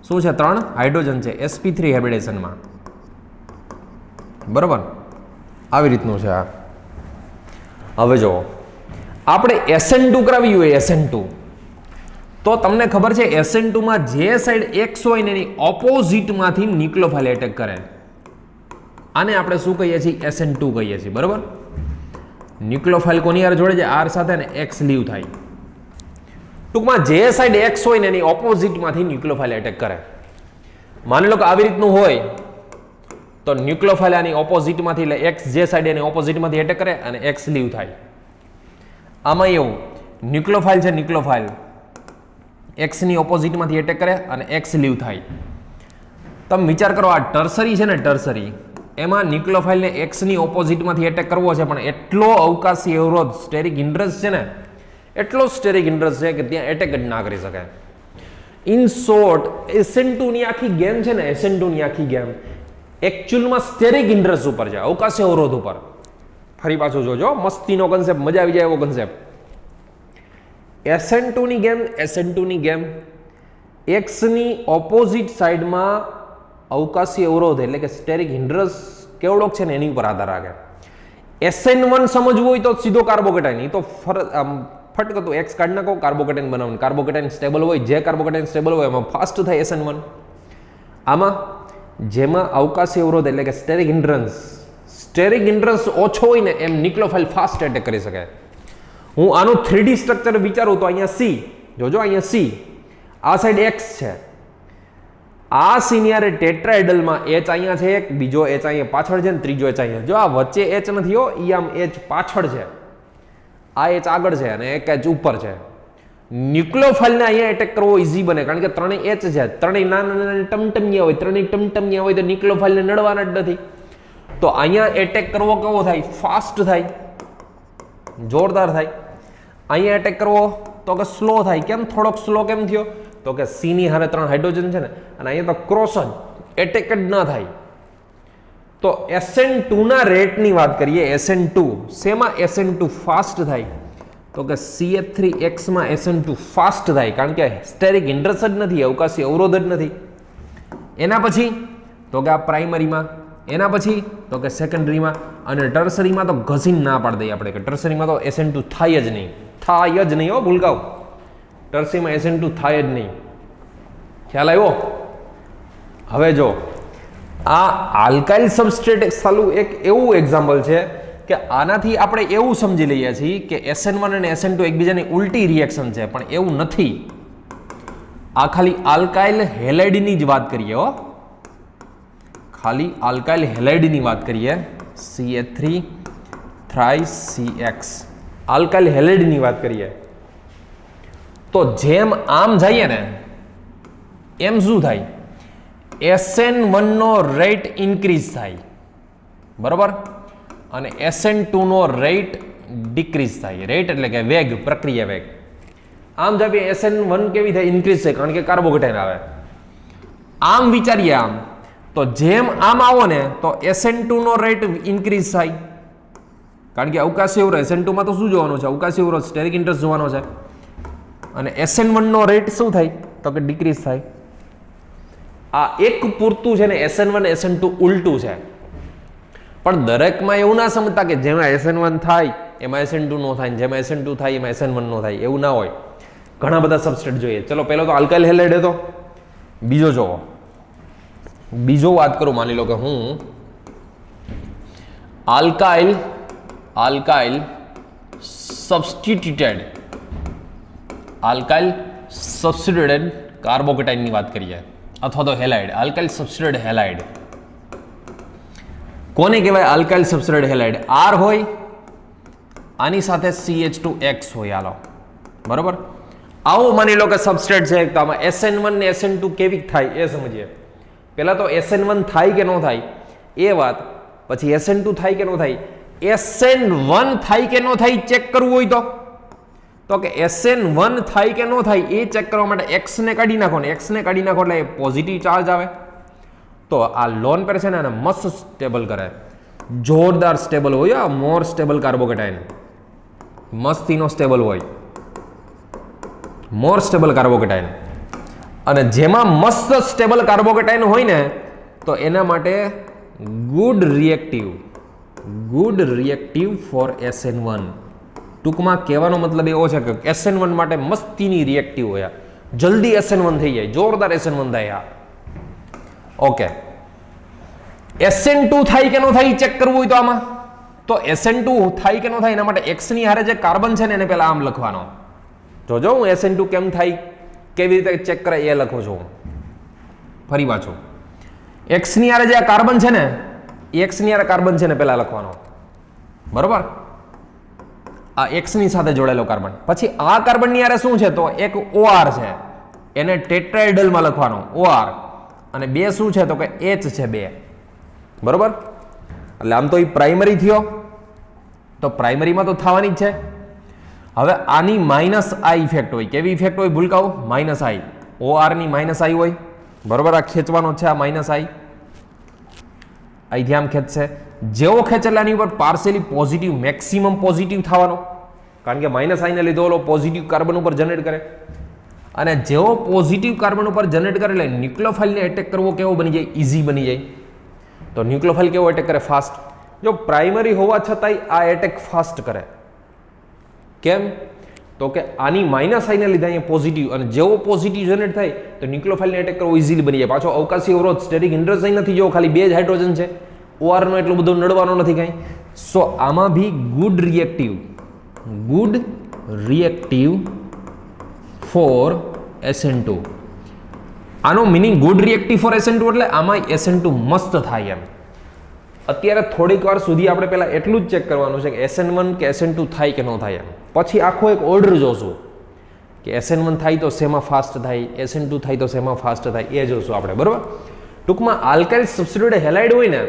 શું છે? 3 હાઇડ્રોજન છે sp3 હાઇબ્રિડેશનમાં. બરોબર, આવી રીતનું છે આ. હવે જો આપણે SN2 કરાવી હોય SN2, તો તમને ખબર છે SN2 માં જે સાઈડ X હોય ને એની ઓપોઝિટમાંથી ન્યુક્લિયોફાઇલ એટેક કરે. આને આપણે શું કહીએ છીએ? SN2 કહીએ છીએ. બરોબર, ન્યુક્લિયોફાઇલ કોની યાર જોડે છે? R સાથે ને X લીવ થાય. ટૂંકમાં જે સાઈડ X હોય ને એની ઓપોઝિટમાંથી ન્યુક્લિયોફાઇલ એટેક કરે. માની લો કે આવી રીતનું હોય તો ન્યુક્લિયોફાઇલ આની ઓપોઝિટમાંથી, એટલે X જે સાઈડ એની ઓપોઝિટમાંથી એટેક કરે અને X લીવ થાય. આમાં એવું ન્યુક્લિયોફાઇલ છે, ન્યુક્લિયોફાઇલ X ની ઓપોઝિટમાંથી એટેક કરે અને X લીવ થાય. તમે વિચાર કરો, આ ટર્સરી છે ને, ટર્સરી, એમાં ન્યુક્લિયોફાઇલને X ની ઓપોઝિટમાંથી એટેક કરવો છે, પણ એટલો અવકાશી અવરોધ, સ્ટેરિક હિન્ડ્રન્સ છે ને, એટલો સ્ટેરિક હિન્ડ્રન્સ છે કે ત્યાં એટેક જ ના કરી શકે. ઇન શોર્ટ, SN2 ની આખી ગેમ છે ને, SN2 ની આખી ગેમ એકચ્યુઅલમાં સ્ટેરિક હિન્ડ્રન્સ ઉપર છે, અવકાશી અવરોધ ઉપર. ફરી પાછું જોજો, મસ્તીનો કન્સેપ્ટ, મજા આવી જાય એવો કન્સેપ્ટ. SN2 ની ગેમ X ની ઓપોઝિટ સાઈડમાં અવકાશી અવરોધ એટલે કે સ્ટેરિક હિન્ડ્રન્સ કેવડોક છે ને એની ઉપર આધાર રાખે. SN1 સમજવું હોય તો સીધો કાર્બોકેટાઇન, એ તો ફટક તો X કાઢી નાખો, કાર્બોકેટાઇન બનાવવાનું. કાર્બોકેટાઇન સ્ટેબલ હોય, જે કાર્બોકેટાઇન સ્ટેબલ હોય એમાં ફાસ્ટ થાય SN1. આમાં જેમાં અવકાશી અવરોધ એટલે કે સ્ટેરિક હિન્ડ્રન્સ ઓછો હોય ને એમ ન્યુક્લિયોફાઇલ ફાસ્ટ એટેક કરી શકે. હું આનું 3D સ્ટ્રક્ચર વિચારું તો અહીંયા C, જોજો અહીંયા C, આ સાઈડ X છે, આ સિનિયર ટેટ્રાહેડ્રલમાં H અહીંયા છે એક, બીજો H અહીંયા પાછળ છે ને ત્રીજો H અહીંયા. જો આ વચ્ચે H નથી હો, ઈ આમ H પાછળ છે, આ H આગળ છે અને એક H ઉપર છે. ન્યુક્લિયોફાઇલને અહીંયા એટેક કરવો ઈઝી બને, કારણ કે ત્રણેય H છે, ત્રણેય નાના ટમટમિયા હોય, ત્રણેય ટમટમિયા હોય તો ન્યુક્લિયોફાઇલને નડવાના જ નથી. તો અહીંયા એટેક કરવો કેવો થાય? ફાસ્ટ થાય, જોરદાર થાય. અહીંયા એટેક કરવો તો કે સ્લો થાય. કેમ થોડોક સ્લો કેમ થયો? તો કે C ની હારે 3 હાઇડ્રોજન છે ને, અને અહીંયા તો ક્રોસ જ, એટેક જ ના થાય. તો SN2 ના રેટની વાત કરીએ. SN2 શેમાં SN2 ફાસ્ટ થાય? તો કે CH3X માં SN2 ફાસ્ટ થાય, કારણ કે સ્ટેરિક હિન્ડ્રન્સ જ નથી, અવકાશી અવરોધ જ નથી. એના પછી તો કે આ પ્રાઇમરીમાં, એના પછી તો કે સેકન્ડરીમાં, અને ટર્સરીમાં તો ઘસીને ના પાડી દઈએ આપણે કે ટર્સરીમાં તો SN2 થાય જ નહીં હો, ભૂલકાવ. ટર્સરીમાં SN2 થાય જ નહીં. ખ્યાલ આવ્યો? હવે જો આ આલ્કાઇલ સબસ્ટ્રેટ સાલું એક એવું એક્ઝામ્પલ છે કે આનાથી આપણે એવું સમજી લઈએ છીએ કે SN1 અને SN2 એકબીજાની ઉલટી રિએક્શન છે, પણ એવું નથી. આ ખાલી આલ્કાઇલ હેલાઇડની જ વાત કરીએ હો, ખાલી આલ્કાઇલ હેલાઇડની વાત કરીએ. CH3 3CX આલ્કાઇલ હેલાઇડની વાત કરીએ તો જેમ આમ જઈએ ને એમ શું થાય? SN1 નો રેટ ઇન્ક્રીઝ થાય, બરોબર, અને SN2 નો રેટ ડિક્રીઝ થાય. રેટ એટલે કે વેગ, પ્રક્રિયા વેગ. આમ જઈએ SN1 કેવી થાય? ઇન્ક્રીઝ થાય, કારણ કે કાર્બોકેટાઇન આવે. આમ વિચારીએ આમ, તો જેમ આમ આવો ને તો SN2 નો રેટ ઇન્ક્રીઝ થાય, કારણ કે અવકાશી અવરોધ. SN2 માં તો શું જોવાનું છે? અવકાશી અવરોધ, સ્ટેરિક હિન્ડ્રન્સ જોવાનો છે. અને SN1 નો રેટ શું થાય? તો કે ડિક્રીઝ થાય. આ એક પૂરતું છે ને, SN1 SN2 ઉલટું છે. પણ દરેકમાં એવું ના સમજતા કે જેમાં SN1 થાય એમાં SN2 નો થાય, જેમાં SN2 થાય એમાં SN1 નો થાય, એવું ના હોય. ઘણા બધા સબસ્ટ્રેટ જોઈએ. ચલો પહેલો તો આલ્કાઇલ હેલાઇડ હતો. બીજો જોવો, બીજો વાત કરું, માની લો કે હું આલ્કાઇલ સબસ્ટિટ્યુટેડ કાર્બોકેટાઇનની વાત કરીએ, અથવા તો હેલાઇડ, આલ્કાઇલ સબસ્ટિટ્યુટેડ હેલાઇડ. કોને કહેવાય આલ્કાઇલ સબસ્ટિટ્યુટેડ હેલાઇડ? R હોય, આની સાથે CH2X હોય, હાલો, બરોબર. આવો માની લો કે સબસ્ટ્રેટ છે, તો આમાં SN1 ને SN2 કેવી થાય એ સમજીએ. પહેલા તો SN1 થાય કે ન થાય એ વાત, પછી SN2 થાય કે ન થાય. SN1 થાય કે ન થાય ચેક કરવું હોય તો કે SN1 થાય કે ન થાય એ ચેક કરવા માટે X ને કાઢી નાખો ને, X ને કાઢી નાખો એટલે પોઝિટિવ ચાર્જ આવે. તો આ લોન પેર છે ને આને મસ્ત સ્ટેબલ કરે. જોરદાર સ્ટેબલ હોય, મોર સ્ટેબલ કાર્બોકેટાઇન, મસ્તીનો સ્ટેબલ હોય, મોર સ્ટેબલ કાર્બોકેટાઇન. અને જેમાં મસ્ત સ્ટેબલ કાર્બોકેટાઇન હોય ને તો એના માટે ગુડ રિએક્ટિવ ફોર SN1. ટૂંકમાં કહેવાનો મતલબ એવો છે કે SN1 માટે મસ્તીની રિએક્ટિવ હોય, જલ્દી SN1 થઈ જાય, જોરદાર SN1 થાય. ઓકે, SN2 થાય કે ન થાય ચેક કરવું હોય તો આમાં તો SN2 થાય કે ન થાય એના માટે X ની હારે જે કાર્બન છે ને એને પહેલા આમ લખવાનો. જોજો હું SN2 કેમ થાય કેવી રીતે ચેક કરે એ લખું છું. ફરી વાંચું, X ની હારે જે કાર્બન છે ને X ની હારે કાર્બન છે ને પહેલા લખવાનો, બરોબર? આ X ની સાથે જોડેલો કાર્બન. પછી આ કાર્બન ની હારે શું છે તો એક OR છે, એને ટેટ્રાહેડ્રલમાં લખવાનો OR. અને બે શું છે તો કે H છે, બે, બરોબર? એટલે આમ તો એ પ્રાઇમરી થયો, તો પ્રાઇમરીમાં તો થવાની જ છે. હવે આની માઇનસ આઈ ઇફેક્ટ હોય. કેવી ઇફેક્ટ હોય ભૂલકાઓ? Minus I. OR ની માઇનસ આઈ હોય, બરોબર? આ ખેંચવાનો છે, આ માઇનસ આઈ અહીંથી આમ ખેંચશે. જેવો ખેંચે એટલે આની ઉપર પાર્શિયલી પોઝિટિવ, મેક્સિમમ પોઝિટિવ થવાનો, કારણ કે માઇનસ આઈને લીધો ઓલો પોઝિટિવ કાર્બન ઉપર જનરેટ કરે. અને જેવો પોઝિટિવ કાર્બન ઉપર જનરેટ કરે એટલે ન્યુક્લિયોફાઇલને એટેક કરવો કેવો બની જાય? ઇઝી બની જાય. તો ન્યુક્લિયોફાઇલ કેવો એટેક કરે? ફાસ્ટ. જો પ્રાઇમરી હોવા છતાંય આ એટેક ફાસ્ટ કરે. કેમ? તો કે આની માઇનસ આઈને લીધે અહીંયા પોઝિટિવ, અને જેવો પોઝિટિવ જનરેટ થાય તો ન્યુક્લિયોફાઇલને એટેક કરવો ઇઝીલી બની જાય. પાછો અવકાશી અવરોધ સ્ટેરિક હિન્ડ્રન્સ નથી, જો ખાલી બે જ હાઇડ્રોજન છે, OR નો એટલું બધું નડવાનો નથી કાંઈ. સો આમાં બી ગુડ રિએક્ટિવ ફોર SN2. આનો meaning good reactive four SN2 એટલે આમાં SN2 મસ્ત થાય એમ. અત્યારે થોડીક વાર સુધી આપણે પહેલા એટલું જ ચેક કરવાનું છે કે SN1 કે SN2 થાય કે ન થાય એમ. પછી આખો એક ઓર્ડર જોશું કે SN1 થાય તો શેમાં ફાસ્ટ થાય, SN2 થાય તો શેમાં ફાસ્ટ થાય, એ જોશું આપણે, બરોબર? ટૂંકમાં આલ્કાઇલ સબસ્ટિટ્યુટેડ હેલાઇડ હોય ને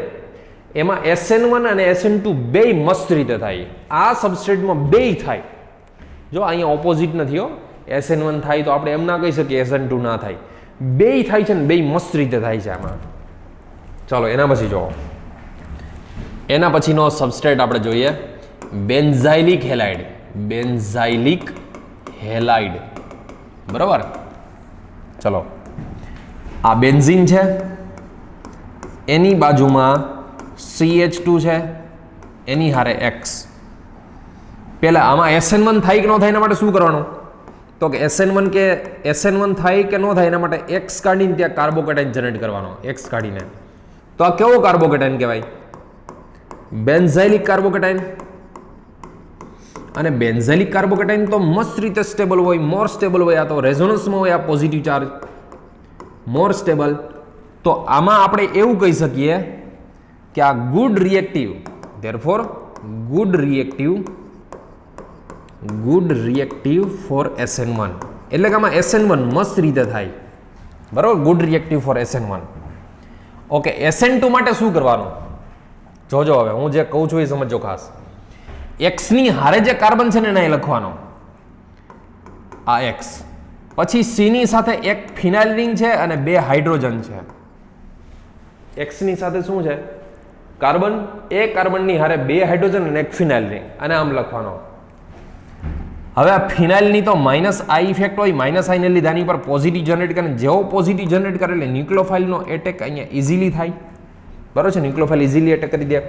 એમાં SN1 અને SN2 બે મસ્ત રીતે થાય. આ સબસ્ટ્રેટમાં બે થાય. જો અહીંયા ઓપોઝિટ નથી હો, SN1 થાય તો આપણે એમ ના કહી શકીએ SN2 ના થાય. બે થાય છે ને બે મસ્ત રીતે થાય છે આમાં. ચાલો એના પછી જો, એના પછીનો સબસ્ટ્રેટ આપણે જોઈએ બેન્ઝાઇલિક હેલાઇડ. બરોબર? ચલો, આ બેન્ઝીન છે, એની બાજુમાં CH2 છે, એની હારે X. પહેલા આમાં SN1 થાય કે ન થાય એના માટે શું કરવાનું તો કે SN1 થાય કે ન થાય એના માટે X કાઢીને ત્યાં કાર્બોકેટાઇન જનરેટ કરવાનો. X કાઢીને તો આ કેવો કાર્બોકેટાઇન કહેવાય? બેન્ઝાઇલિક કાર્બોકેટાઇન. અને બેન્ઝાઇલિક કાર્બોકેટાઇન તો મસ્ત રીતે સ્ટેબલ હોય, મોર સ્ટેબલ હોય. આ તો રેઝોનન્સમાં હોય, આ પોઝિટિવ ચાર્જ, મોર સ્ટેબલ. તો આમાં આપણે એવું કહી શકીએ કે આ good reactive, therefore good reactive for SN1. એટલે કે આમાં SN1 મસ્ત રીતે થાય, બરાબર? Good reactive for SN1. Okay, SN2 માટે શું કરવાનું જોજો. હવે હું જે કહું છું એ સમજો ખાસ. X ની હારે જે કાર્બન છે ને એને લખવાનો, આ X. પછી C ની સાથે એક ફિનાઇલ રિંગ છે અને બે હાઇડ્રોજન છે. X ની સાથે શું છે? કાર્બન. એ કાર્બનની હારે બે હાઇડ્રોજન અને એક ફિનાઇલ રિંગ, અને આમ લખવાનો. હવે આ ફિનાઇલની તો માઇનસ આઈ ઇફેક્ટ હોય, માઇનસ આઈને લીધે આની પર પોઝિટિવ જનરેટ કરે. જેવો પોઝિટિવ જનરેટ કરે એટલે ન્યુક્લિયોફાઇલનો એટેક અહીંયા ઇઝીલી થાય, બરોબર છે? ન્યુક્લિયોફાઇલ ઇઝીલી એટેક કરી દે.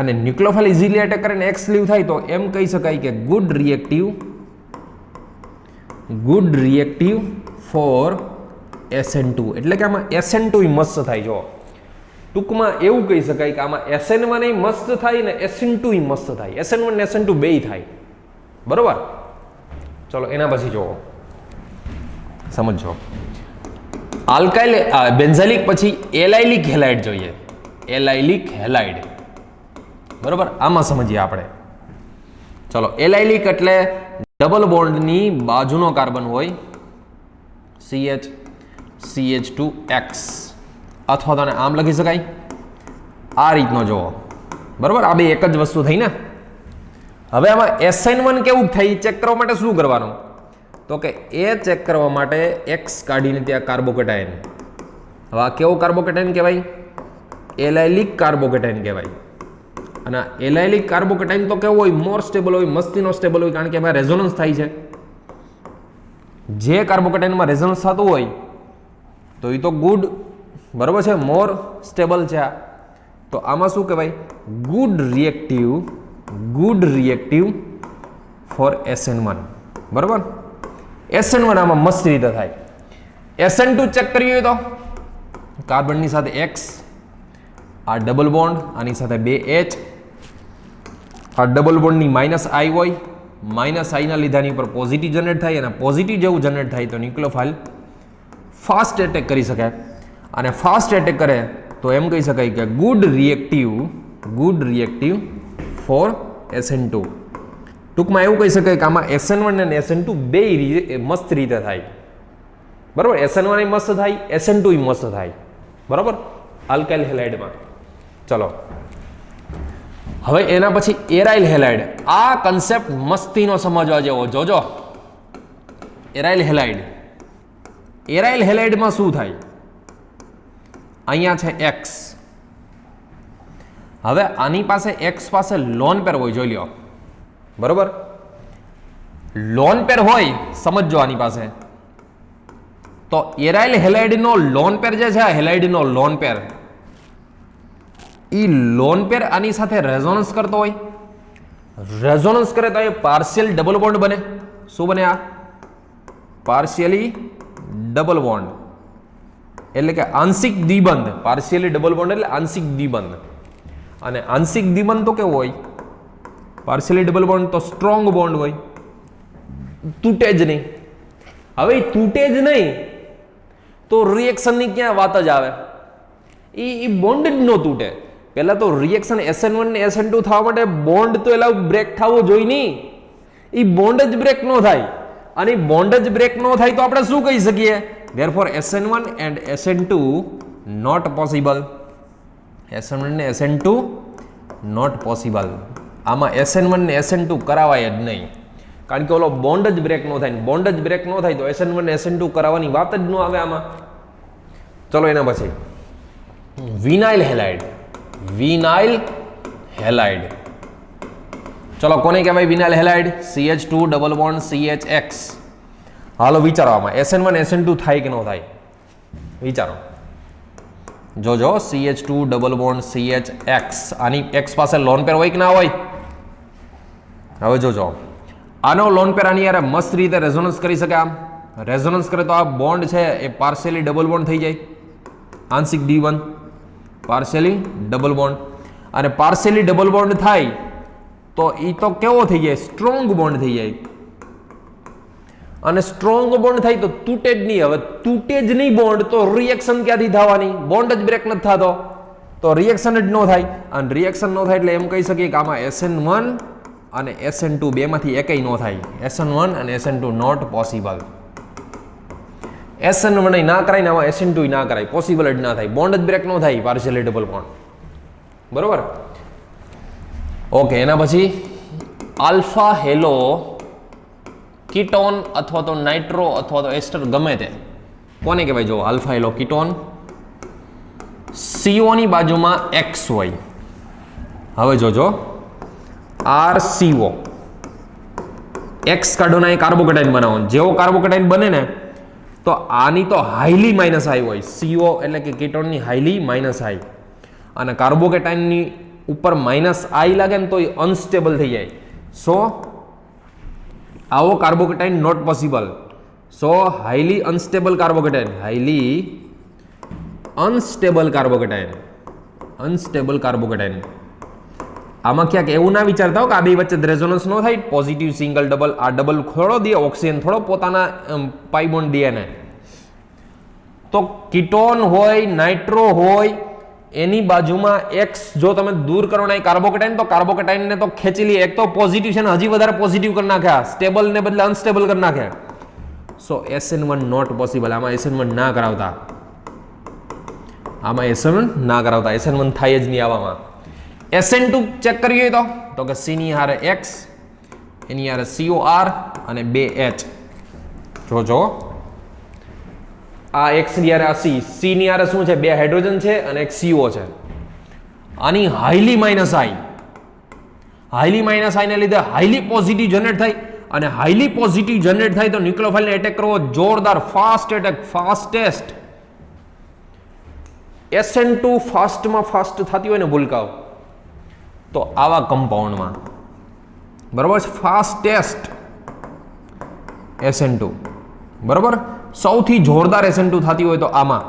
અને ન્યુક્લિયોફાઇલ ઇઝીલી એટેક કરીને X લીવ થાય તો એમ કહી શકાય કે ગુડ રિએક્ટિવ ફોર SN2. એટલે કે આમાં SN2 મસ્ત થાય. જો ટૂંકમાં એવું કહી શકાય કે આમાં SN1 મસ્ત થાય ને SN2 મસ્ત થાય. SN1 ને SN2 બે થાય, બરોબર? ચલો એના પછી જુઓ, સમજો. આલ્કાઇલ બેન્ઝાઇલિક પછી એલાઇલિક હેલાઇડ જોઈએ. એલાઇલિક હેલાઇડ, બરોબર? આમાં સમજીએ આપણે. ચલો, એલાઇલિક એટલે ડબલ બોન્ડની બાજુનો કાર્બન હોય, CH2X, અથવા તો આમ લખી શકાય આ રીતનો જુઓ, બરોબર? આ બે એક જ વસ્તુ થઈ ને. હવે આમાં SN1 કેવું થઈ ચેક કરવા માટે શું કરવાનું તો કે એ ચેક કરવા માટે X કાઢીને ત્યાં કાર્બોકેટાઇન. હવે આ કેવો કાર્બોકેટાઇન કહેવાય? એલાઇલિક કાર્બોકેટાઇન કહેવાય. અને એલાયલિક કાર્બોકેટાઇન તો કેવો હોય, મોર સ્ટેબલ હોય, મસ્તીનો સ્ટેબલ હોય, કારણ કે એમાં રેઝોનન્સ થાય છે. જે કાર્બોકેટાઇનમાં રેઝોનન્સ થતું હોય તો એ તો ગુડ, બરાબર છે, મોર સ્ટેબલ છે આ. તો આમાં શું કહેવાય, ગુડ રિએક્ટિવ ફોર SN1, બરાબર. SN1 આમાં મસ્ત રીતે થાય. SN2 ચેક કરીએ તો કાર્બનની સાથે X, આ ડબલ બોન્ડ, આની સાથે 2 H, આ ડબલ બોન્ડની -I હોય, -I ના લીધાની ઉપર પોઝિટિવ જનરેટ થાય, અને પોઝિટિવ જેવું જનરેટ થાય તો ન્યુક્લિયોફાઇલ ફાસ્ટ એટેક કરી શકે. અને ફાસ્ટ એટેક કરે તો એમ કહી શકાય કે ગુડ રિએક્ટિવ ફોર SN2. ટૂંકમાં એવું કહી શકાય કે આમાં SN1 અને SN2 બે મસ્ત રીતે થાય, બરાબર. SN1 મસ્ત થાય, SN2 મસ્ત થાય, બરાબર, આલ્કાઇલ હેલાઇડમાં. ચલો હવે એના પછી એરાઇલ હેલાઇડ. આ કન્સેપ્ટ મસ્તીનો સમજવા જેવો, જોજો. એરાઇલ હેલાઇડમાં શું થાય, અહીંયા છે X. હવે આની પાસે X પાસે લોન પેર હોય, જોઈ લો, બરોબર. લોન પેર હોય, સમજજો આની પાસે. તો એરાઇલ હેલાઇડનો લોન પેર જે છે, હેલાઇડનો લોન પેર, એ લોન પેર આની સાથે રેઝોનન્સ કરતો હોય. રેઝોનન્સ કરે તો એ પાર્શિયલ ડબલ બોન્ડ બને. શું બને આ? પાર્શિયલી ડબલ બોન્ડ, એટલે કે આંશિક દ્વિબંધ. પાર્શિયલી ડબલ બોન્ડ એટલે આંશિક દ્વિબંધ. અને આંશિક દ્વિબંધ તો કેવો હોય? પાર્શિયલી ડબલ બોન્ડ તો સ્ટ્રોંગ બોન્ડ હોય, તૂટે જ નહીં. હવે તૂટે જ નહીં તો રિએક્શનની ક્યાં વાત જ આવે? એ બોન્ડ જ ન તૂટે. પહેલા તો રિએક્શન SN1 ને SN2 થવા માટે બોન્ડ તો એલા બ્રેક થવો જોઈએ નહીં. એ બોન્ડ જ બ્રેક ન થાય. અને બોન્ડ જ બ્રેક ન થાય તો આપણે શું કહી શકીએ? Therefore SN1 and SN2 not possible. SN1 ને SN2 not possible. આમાં SN1 ને SN2 કરાવાય જ નહીં, કારણ કે ઓલો બોન્ડ જ બ્રેક ન થાય. બોન્ડ જ બ્રેક ન થાય તો SN1 ને SN2 કરાવવાની વાત જ ન આવે આમાં. ચલો એના પછી વિનાઇલ હેલાઇડ. ચલો કોને કહેવાય vinyl halide? CH2 double bond CHX. હાલો વિચારો, આમાં SN1 SN2 થાય કે ન થાય? વિચારો, જોજો. CH2 ડબલ બોન્ડ CHX, આની X પાસે લોન પેર હોય કે ના હોય? હવે જોજો, આનો લોન પેર આની યાર મસ્ત રીતે રેઝોનન્સ કરી શકે. આમ રેઝોનન્સ કરે તો આ બોન્ડ છે એ પાર્શિયલી ડબલ બોન્ડ થઈ જાય, આંશિક દ્વિબંધ, પાર્શિયલી ડબલ બોન્ડ. અને પાર્શિયલી ડબલ બોન્ડ થાય તો એ તો કેવો થઈ જાય? સ્ટ્રોંગ બોન્ડ થઈ જાય. અને સ્ટ્રોંગ બોન્ડ થાય તો તૂટે જ નહીં. હવે તૂટે જ નહીં બોન્ડ તો રિએક્શન ક્યાંથી થવાની? બોન્ડ જ બ્રેક નથી થતો તો રિએક્શન જ ન થાય. અને રિએક્શન ન થાય એટલે એમ કહી શકીએ કે આમાં SN1 અને SN2 બેમાંથી એકેય ન થાય. SN1 અને SN2 નોટ પોસિબલ. SN1 ના કરાય ને આમાં SN2 ના કરાય, પોસિબલ જ ના થાય. બોન્ડ જ બ્રેક ન થાય, પાર્શિયલી ડબલ બોન્ડ, બરોબર. ઓકે, એના પછી આલ્ફા હેલો કીટોન અથવા તો નાઇટ્રો અથવા તો એસ્ટર ગમે તે કોને કહેવાય? જો આલ્ફા હેલો કીટોન, CO ની બાજુમાં X હોય. હવે જોજો, RCO X કાઢોના એ કાર્બોકેટાઇન બનાવવાનું. જેવો કાર્બોકેટાઇન બને ને તો આની તો હાઈલી -I હોય. CO એટલે કે કીટોનની હાઈલી -I. અને કાર્બોકેટાઇનની ઉપર -I લાગે ને તો એ અનસ્ટેબલ થઈ જાય. સો આવો carbocation not possible. So highly unstable carbocation, unstable carbocation. આમાં ક્યાંક એવું ના વિચારતા હો કે આ બે વચ્ચે રેઝોનન્સ ન થાય. પોઝિટિવ સિંગલ ડબલ, આ ડબલ થોડો દે ઓક્સિજન, થોડો પોતાના પાઈ બોન્ડ દે ને. તો કીટોન હોય, નાઇટ્રો હોય, એની બાજુમાં X જો તમે દૂર કરો ને કાર્બોકેટાઇન, તો કાર્બોકેટાઇનને તો ખેંચી લે. એક તો પોઝિટિવ છે ને હજી વધારે પોઝિટિવ કરી નાખ્યા, સ્ટેબલ ને બદલે અનસ્ટેબલ કરી નાખ્યા. સો SN1 નોટ પોસિબલ. આમાં SN1 ના કરાવતા, SN1 થાય જ નહીં આવામાં. SN2 ચેક કરીએ તો કે C ની હારે X, એની હારે COR અને 2H. જોજો, આ X ની હારે આ C ની હારે શું છે? 2 હાઇડ્રોજન છે અને એક CO છે. આની હાઈલી -I, હાઈલી માઇનસ આઈને લીધે હાઈલી પોઝિટિવ જનરેટ થાય અને હાઈલી પોઝિટિવ જનરેટ થાય તો ન્યુક્લિયોફાઇલને એટેક કરવો જોરદાર ફાસ્ટ એટેક ફાસ્ટેસ્ટ SN2 ફાસ્ટમાં ફાસ્ટ થતી હોય ને ભૂલકાઓ તો આવા કમ્પાઉન્ડમાં બરાબર છે ફાસ્ટેસ્ટ SN2 બરાબર સૌથી જોરદાર SN2 થતી હોય તો આમાં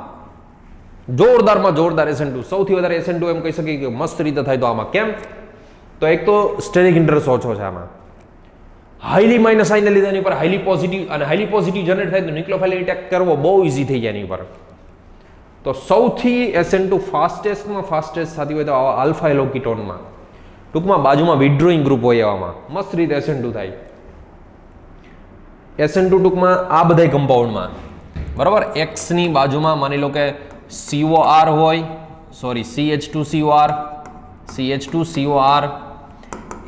જોરદારમાં જોરદાર SN2 સૌથી વધારે SN2 એમ કહી શકીએ કે મસ્ત રીતે થાય તો આમાં કેમ તો એક તો સ્ટેરિક ઇન્ટરેસ્ટ ઓછો છે આમાં હાઈલી માઇનસ આઈને લીધે એની પર હાઈલી પોઝિટિવ અને હાઈલી પોઝિટિવ જનરેટ થાય તો ન્યુક્લિયોફાઇલ એટેક કરવો બહુ ઇઝી થઈ જાય એની પર તો સૌથી SN2 ફાસ્ટેસ્ટમાં ફાસ્ટેસ્ટ થતી હોય તો આવા આલ્ફા હેલો કીટોનમાં ટૂંકમાં બાજુમાં વિડ્રોઈંગ ગ્રુપ હોય એવામાં મસ્ત રીતે SN2 થાય SN2 ટૂંકમાં આ બધા કમ્પાઉન્ડમાં બરાબર એક્સની બાજુમાં માની લો કે COR હોય સોરી CH2COR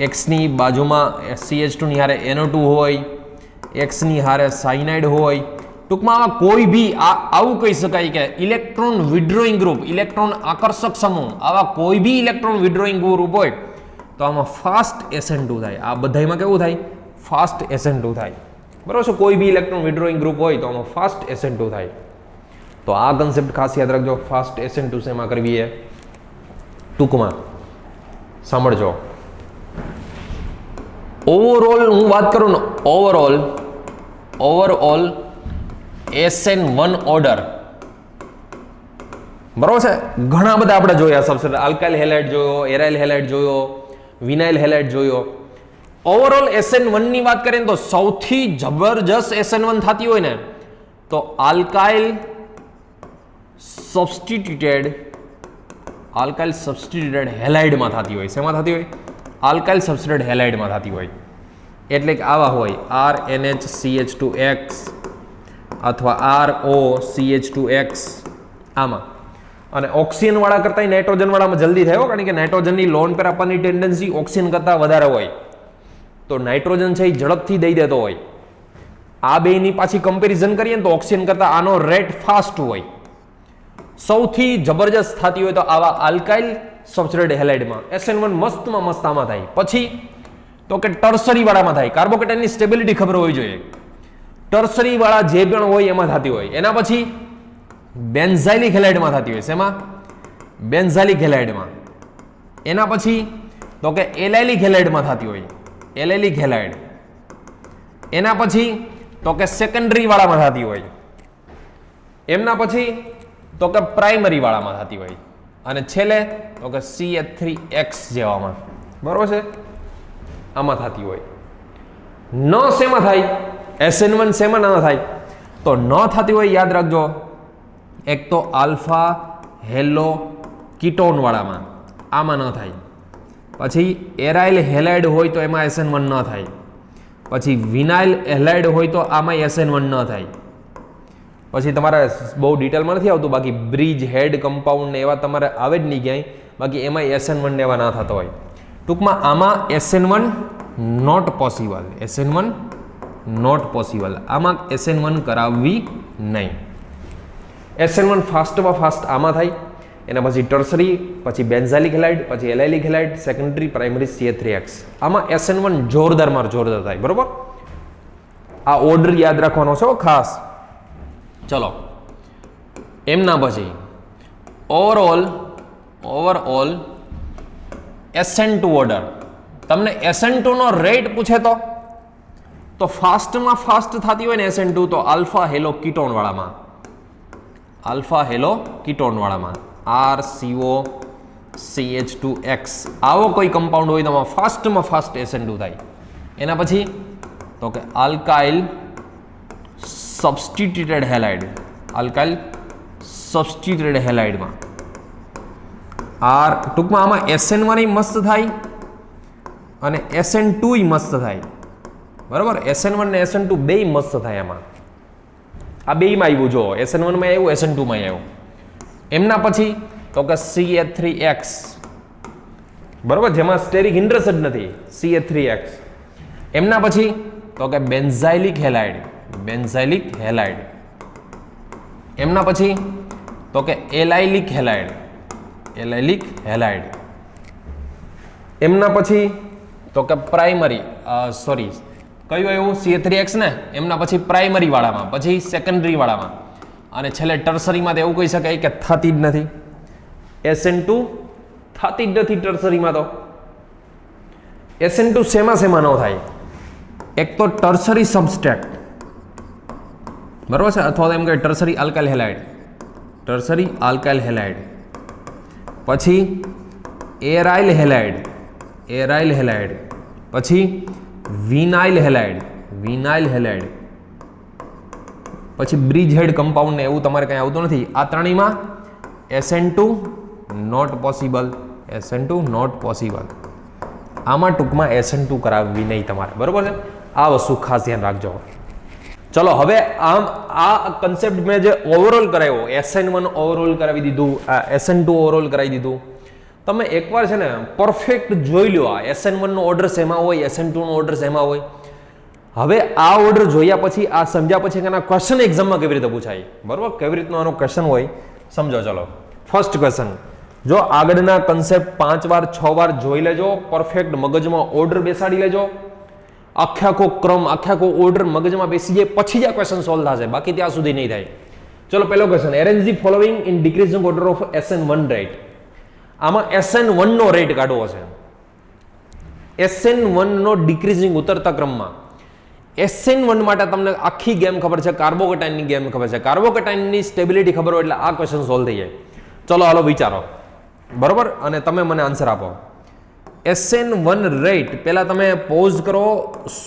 એક્સની બાજુમાં CH2 ની હારે NO2 હોય એક્સની હારે સાયનાઇડ હોય ટૂંકમાં આમાં કોઈ બી આવું કહી શકાય કે ઇલેક્ટ્રોન વિડ્રોઈંગ ગ્રુપ ઇલેક્ટ્રોન આકર્ષક સમૂહ આવા કોઈ બી ઇલેક્ટ્રોન વિડ્રોઈંગ ગ્રુપ હોય તો આમાં ફાસ્ટ SN2 થાય આ બધામાં કેવું થાય ફાસ્ટ SN2 થાય બરાબર છે કોઈ બી ઇલેક્ટ્રોન વિડ્રોઈંગ ગ્રુપ હોય તો આમાં ફાસ્ટ SN2 થાય તો આ કન્સેપ્ટ ખાસ યાદ રાખજો ફાસ્ટ SN2 શેમાં કરવી છે ટૂંકમાં સાંભળજો ઓવરઓલ હું વાત કરું ને ઓવરઓલ SN1 ઓર્ડર બરાબર છે ઘણા બધા આપણે જોયા સબસ્ટ્રેટ આલ્કાઇલ હેલાઇડ જોયો એરાઇલ હેલાઇડ જોયો વિનાઇલ હેલાઇડ જોયો ઓવરઓલ SN1 ની વાત કરીએ તો સૌથી જબરજસ્ત SN1 થતી હોય ને તો આલ્કાઇલ સબસ્ટિટ્યુટેડ હેલાઇડમાં થતી હોય શેમાં થતી હોય આલ્કાઇલ સબસ્ટ્રેટ હેલાઇડમાં થતી હોય એટલે કે આવા હોય RNHCH2X અથવા ROCH2X આમાં અને ઓક્સિજન વાળા કરતાં નાઇટ્રોજન વાળામાં જલ્દી થયો કારણ કે નાઇટ્રોજનની લોન પેર આપવાની ટેન્ડન્સી ઓક્સિજન કરતાં વધારે હોય તો નાઇટ્રોજન છે એ ઝડપથી દઈ દેતો હોય આ બેની પાછી કમ્પેરિઝન કરીએ ને તો ઓક્સિજન કરતાં આનો રેટ ફાસ્ટ હોય સૌથી જબરજસ્ત થતી હોય તો આવા આલ્કાઇલ સબસ્ટ્રેટ હેલાઇડમાં SN1 મસ્તમાં મસ્ત આમાં થાય પછી તો કે ટર્સરી વાળામાં થાય કાર્બોકેટાઇનની સ્ટેબિલિટી ખબર હોવી જોઈએ ટર્સરી વાળા જે પણ હોય એમાં થતી હોય એના પછી બેન્ઝાઇલિક હેલાઇડમાં થતી હોય શેમાં બેન્ઝાઇલિક હેલાઇડમાં એના પછી તો કે એલાઇલિક હેલાઇડમાં થતી હોય એલાઇલિક હેલાઇડ એના પછી તો કે સેકન્ડરી વાળામાં થતી હોય એમના પછી તો કે પ્રાઇમરી વાળામાં થતી હોય અને છેલ્લે તો કે CH3X જેવામાં બરોબર છે આમાં થતી હોય ન શેમાં થાય SN1 શેમાં ન થાય તો ન થતી હોય યાદ રાખજો એક તો આલ્ફા હેલો કીટોન વાળામાં આમાં ન થાય પછી એરાઇલ હેલાઇડ હોય તો એમાં SN1 ન થાય પછી વિનાઇલ હેલાઇડ હોય તો આમાં SN1 ન થાય પછી તમારે બહુ ડિટેલમાં નથી આવતું બાકી બ્રિજ હેડ કમ્પાઉન્ડ ને એવા તમારે આવે જ નહીં ક્યાંય બાકી એમાં SN1 ને એવા ના થતો હોય ટૂંકમાં આમાં SN1 not possible SN1 not possible આમાં SN1 કરાવવી નહીં SN1 ફાસ્ટમાં ફાસ્ટ આમાં થાય એના પછી ટર્સરી પછી બેન્ઝાઇલિક હેલાઇડ પછી allylic halide secondary primary CH3X આમાં SN1 જોરદારમાં જોરદાર થાય બરોબર આ ઓર્ડર યાદ રાખવાનો છે ખાસ ચલો એમના પછી ઓવરઓલ SN2 ઓર્ડર તમને SN2 નો રેટ પૂછે તો ફાસ્ટમાં ફાસ્ટ થતી હોય ને SN2 તો આલ્ફા હેલો કીટોન વાળામાં RCOCH2X આવો કોઈ કમ્પાઉન્ડ હોય તો ફાસ્ટમાં ફાસ્ટ SN2 થાય એના પછી તો કે આલ્કાઇલ સબસ્ટિટ્યુટેડ હેલાઇડમાં ટૂંકમાં આમાં SN1 મસ્ત થાય અને SN2 મસ્ત થાય બરાબર SN1 ને SN2 બે મસ્ત થાય એમાં આ બેમાં આવ્યું જો SN1 માં આવ્યું SN2 માં આવ્યું એમના પછી તો કે CH3X બરાબર જેમાં સ્ટેરિક ઇન્ટરેસ્ટ જ નથી CH3X એમના પછી તો કે બેન્ઝાઇલિક હેલાઇડ એમના પછી તો કે એલાઇલિક હેલાઇડ એમના પછી તો કે પ્રાઇમરી સોરી કયું આવ્યું CH3X ને એમના પછી પ્રાઇમરી વાળામાં, પછી સેકન્ડરી વાળામાં, અને છેલ્લે ટર્સરીમાં તો એવું કહી શકાય કે થતી જ નથી. SN2 થતી જ નથી ટર્સરીમાં. તો SN2 શેમાં ન થાય? એક તો ટર્સરી સબસ્ટ્રેટ, બરોબર છે, અથવા તો એમ કે tertiary alkyl halide, tertiary alkyl halide, પછી એરાઇલ હેલાઇડ, એરાઇલ હેલાઇડ, પછી વિનાઇલ હેલાઇડ, વિનાઇલ હેલાઇડ, પછી બ્રિજ હેડ કમ્પાઉન્ડ ને એવું તમારે કંઈ આવતું નથી. આ ત્રણેયમાં SN2 not possible, SN2 not possible. આમાં ટૂંકમાં SN2 કરાવવી નહીં તમારે, બરોબર છે. આ વસ્તુ ખાસ ધ્યાન રાખજો. ચલો હવે આમ આ કન્સેપ્ટ મેં જે ઓવરઓલ કરાવ્યો, SN1 ઓવરઓલ કરાવી દીધું, SN2 ઓવરઓલ કરાવી દીધું. તમે એકવાર છે ને પરફેક્ટ જોઈ લો આ SN1 નો ઓર્ડર શેમાં હોય, SN2 નો ઓર્ડર શેમાં હોય. હવે આ ઓર્ડર જોયા પછી, આ સમજ્યા પછી કે આના ક્વેશ્ચન એક્ઝામમાં કેવી રીતે પૂછાય, બરોબર, કેવી રીતનો આનો ક્વેશ્ચન હોય સમજો. ચલો ફર્સ્ટ ક્વેશ્ચન, જો આગળના કન્સેપ્ટ 5 વાર 6 વાર જોઈ લેજો, પરફેક્ટ મગજમાં ઓર્ડર બેસાડી લેજો, આખો ક્રમ આખો ઓર્ડર મગજમાં બેસી જાય પછી જ આ ક્વેશ્ચન સોલ્વ થશે, બાકી ત્યાં સુધી નહીં થાય. ચલો પહેલો question, arrange the following in decreasing order of SN1 rate. આમાં SN1 નો રેટ કાઢવો છે. SN1 નો ડિક્રીઝિંગ ઉતરતા ક્રમમાં. SN1 માટે તમને આખી ગેમ ખબર છે, કાર્બોકેટાઇનની ગેમ ખબર છે, કાર્બોકેટાઇનની સ્ટેબિલિટી ખબર હોય એટલે આ ક્વેશ્ચન સોલ્વ થઈ જાય. ચલો હાલો વિચારો, બરોબર, અને તમે મને આન્સર આપો. SN1 રેટ પહેલા તમે પોઝ કરો,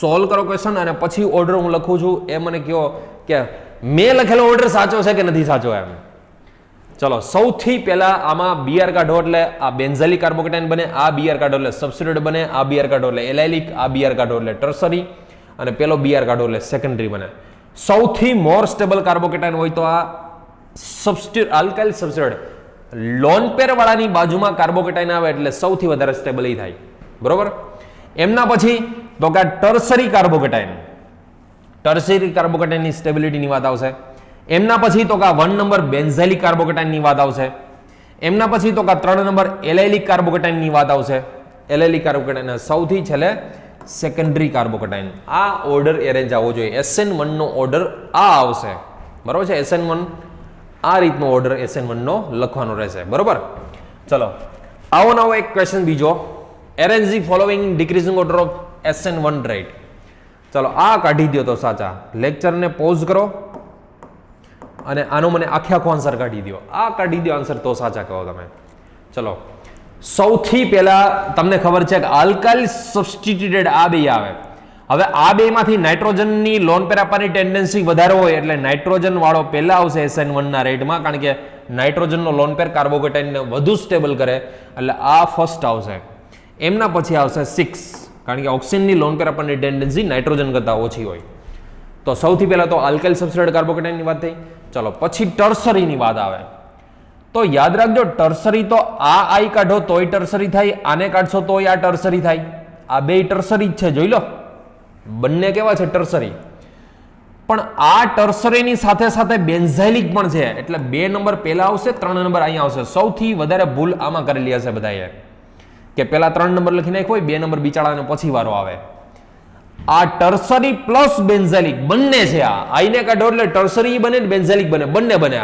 સોલ્વ કરો ક્વેશ્ચન, અને પછી ઓર્ડર હું લખું છું એ મને કહો કે મેં લખેલો ઓર્ડર સાચો છે કે નથી સાચો એમ. ચલો સૌથી પહેલા આમાં BR કાઢો એટલે આ બેન્ઝેલિક કાર્બોકેટાઇન બને, આ BR કાઢો એટલે સબસ્ટિટ્યુટ બને, આ BR કાઢો એટલે એલાઇલિક, આ BR કાઢો એટલે ટર્સરી, અને પેલો BR કાઢો એટલે સેકન્ડરી બને. સૌથી મોર સ્ટેબલ કાર્બોકેટાઇન હોય તો આ substitute, alkyl substitute, lone pair વાળાની બાજુમાં કાર્બોકેટાઇન આવે એટલે સૌથી વધારે સ્ટેબલ એ થાય, બરોબર. એમના પછી તો કે ટર્સરી કાર્બોકેટાઇન, ટર્સરી કાર્બોકેટાઇનની સ્ટેબિલિટીની વાત આવશે. એમના પછી તો કે 1 નંબર બેન્ઝેલિક કાર્બોકેટાઇનની વાત આવશે. એમના પછી તો કે 3 નંબર એલાઇલિક કાર્બોકેટાઇનની વાત આવશે. એલાઇલિક કાર્બોકેટાઇન સૌથી છેલ્લે સેકન્ડરી કાર્બોકેટાઇન. આ ઓર્ડર એરેન્જ આવવો જોઈએ. SN1 નો ઓર્ડર આ આવશે, બરોબર છે. SN1 આ રીતનો ઓર્ડર SN1 નો લખવાનો રહેશે, બરોબર. ચલો આવો નવો એક ક્વેશ્ચન બીજો, arrange the following decreasing order of SN1 rate. ચલો આ કાઢી દો તો સાચા. લેક્ચરને પોઝ કરો અને આનો મને આખો આન્સર કાઢી દો. આ કાઢી દો આન્સર તો સાચા કહો તમે. ચલો સૌથી પહેલા તમને ખબર છે કે આલ્કાઇલ સબસ્ટિટ્યુટેડ આ બે આવે. હવે આ બેમાંથી નાઇટ્રોજનની લોન પેર આપવાની ટેન્ડન્સી વધારે હોય એટલે નાઇટ્રોજન વાળો પહેલા આવશે SN1 ના રેટમાં, કારણ કે નાઇટ્રોજનનો લોન પેર કાર્બોકેટાઇનને વધુ સ્ટેબલ કરે એટલે આ ફર્સ્ટ આવશે. એમના પછી આવશે 6, કારણ કે ઓક્સિજનની લોન પેર આપવાની ટેન્ડન્સી નાઇટ્રોજન કરતાં ઓછી હોય. તો સૌથી પહેલા તો આલ્કાઇલ સબસ્ટિટ્યુટેડ કાર્બોકેટાઇનની વાત થઈ. ચલો પછી ટર્સરીની વાત આવે. તો યાદ રાખજો, ટર્સરી તો આ આઈ કાઢો તોય ટર્સરી થાય, આને કાઢશો તોય આ ટર્સરી થાય. આ બે ટર્સરી જ છે, જોઈ લો, બંને કેવા છે ટર્સરી. પણ આ ટર્સરીની સાથે સાથે બેન્ઝાઇલિક પણ છે, એટલે 2 નંબર પહેલા આવશે, 3 નંબર અહીંયા આવશે. સૌથી વધારે ભૂલ આમાં કરેલી હશે બધાએ કે પહેલા 3 નંબર લખી નાખ્યો હોય, 2 નંબર બિચારાને પછી વારો આવે. આ ટર્સરી પ્લસ બેન્ઝાઇલિક બંને છે. આ આઈને કાઢો એટલે ટર્સરી બને ને બેન્ઝાઇલિક બને, બંને બને.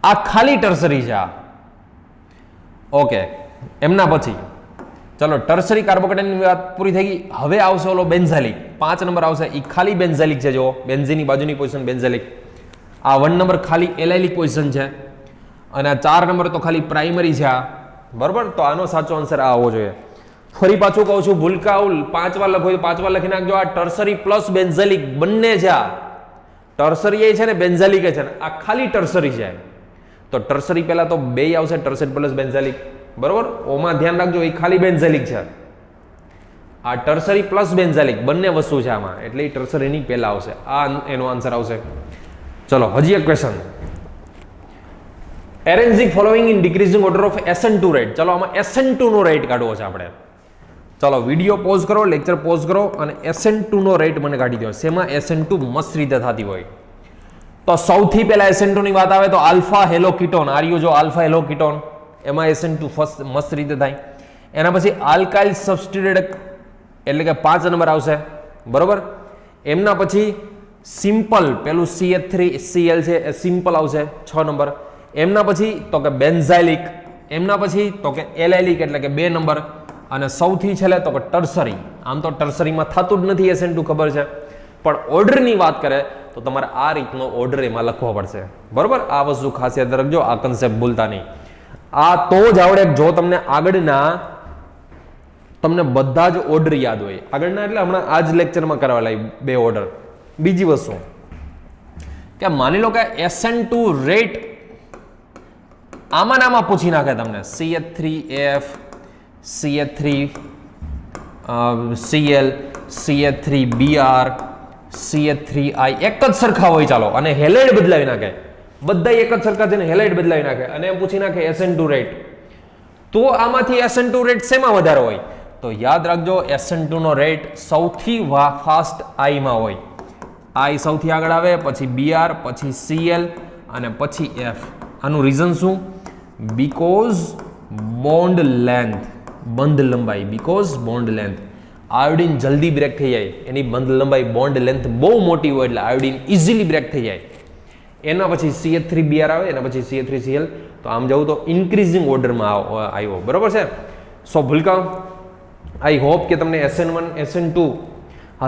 આ ખાલી ટર્સરી છે આ. ઓકે, એમના પછી ચલો ટર્સરી કાર્બોકેટાઇનની વાત પૂરી થઈ ગઈ. હવે આવશે ઓલો બેન્ઝાઇલિક, 5 નંબર આવશે, એ ખાલી બેન્ઝાઇલિક છે. જો બેન્ઝીનની બાજુની પોઝિશન બેન્ઝાઇલિક. આ 1 નંબર ખાલી એલાઇલિક પોઝિશન છે, અને આ 4 નંબર તો ખાલી પ્રાઇમરી છે આ, બરોબર. તો આનો સાચો આન્સર આ આવવો જોઈએ. ફરી પાછું કહું છું, ભૂલકાઉલ 5 વાર લખો, 5 વાર લખી નાખજો. આ ટર્સરી પ્લસ બેન્ઝાઇલિક બંને છે. આ ટર્સરી એ છે ને બેન્ઝાઇલિક એ છે ને, આ ખાલી ટર્સરી છે. તો ટર્સરી પહેલા તો 2 આવશે, ટર્સરી પ્લસ બેન્ઝાઇલિક, બરોબર. ઓમાં ધ્યાન રાખજો, એ ખાલી બેન્ઝાઇલિક છે. આ ટર્સરી પ્લસ બેન્ઝાઇલિક બંને વસ્તુ છે આમાં, એટલે એ ટર્સરીની પહેલા આવશે. આ એનો આન્સર આવશે. ચલો હજી એક question, arrange the following in decreasing order of SN2 rate. ચલો આમાં SN2 નો રેટ કાઢવો છે આપણે. ચલો વિડીયો પોઝ કરો, લેક્ચર પોઝ કરો, અને SN2 નો રેટ મને કાઢી દો. શેમાં SN2 મસ્ત રીતે થતી હોય. તો સૌથી પહેલા SN2 ની વાત આવે તો આલ્ફા હેલો કીટોન. આર્યુ જો આલ્ફા હેલો કીટોન, એમાં SN2 ફર્સ્ટ મસ્ત રીતે થાય. એના પછી આલ્કાઇલ સબસ્ટિટ્યુટેડ એટલે કે 5 નંબર આવશે, બરોબર. એમના પછી સિમ્પલ પેલું CH3Cl છે એ સિમ્પલ આવશે 6 નંબર. એમના પછી તો કે બેન્ઝાઇલિક, એમના પછી તો કે એલાઇલિક એટલે કે 2 નંબર, અને સૌથી છેલ્લે તો કે ટર્સરી. આમ તો ટર્સરીમાં થતું જ નથી SN2 ખબર છે, પણ ઓર્ડરની વાત કરે તો તમારે આ રીતનો ઓર્ડર એમાં લખવો પડશે, બરોબર. આ વસ્તુ ખાસ યાદ રાખજો, આ કન્સેપ્ટ ભૂલતા નહીં. આ તો જ આવડે જો તમને આગળના તમને બધા જ ઓર્ડર યાદ હોય. આગળના એટલે હમણાં આ જ લેક્ચરમાં કરાવેલા 2 ઓર્ડર. બીજી વસ્તુ કે માની લો કે SN2 રેટ આમાં નામાં પૂછી નાખે તમને, CH3F, CH3Cl, CH3Br, CH3I એક જ સરખા હોય ચાલો, અને હેલાઇડ બદલાવી નાખે, બધા એક જ સરખા છે ને હેલાઇડ બદલાવી નાખે અને એમ પૂછી નાખે SN2 રેટ, તો આમાંથી SN2 રેટ શેમાં વધારે હોય? તો યાદ રાખજો SN2 નો રેટ સૌથી ફાસ્ટ I માં હોય. I સૌથી આગળ આવે, પછી Br, પછી Cl અને પછી F. આનું રીઝન શું? બીકોઝ બોન્ડ લેન્થ, બંધ લંબાઈ, બીકોઝ બોન્ડ લેન્થ. આયોડિન જલ્દી બ્રેક થઈ જાય, એની બંધ લંબાઈ બોન્ડ લેન્થ બહુ મોટી હોય એટલે આયોડિન ઇઝીલી બ્રેક થઈ જાય. એના પછી CH3Br આવે, એના પછી CH3Cl. તો આમ જવું તો ઇન્ક્રીઝિંગ ઓર્ડરમાં આવ્યો, બરોબર છે. સો ભૂલકા આઈ હોપ કે તમને SN1 SN2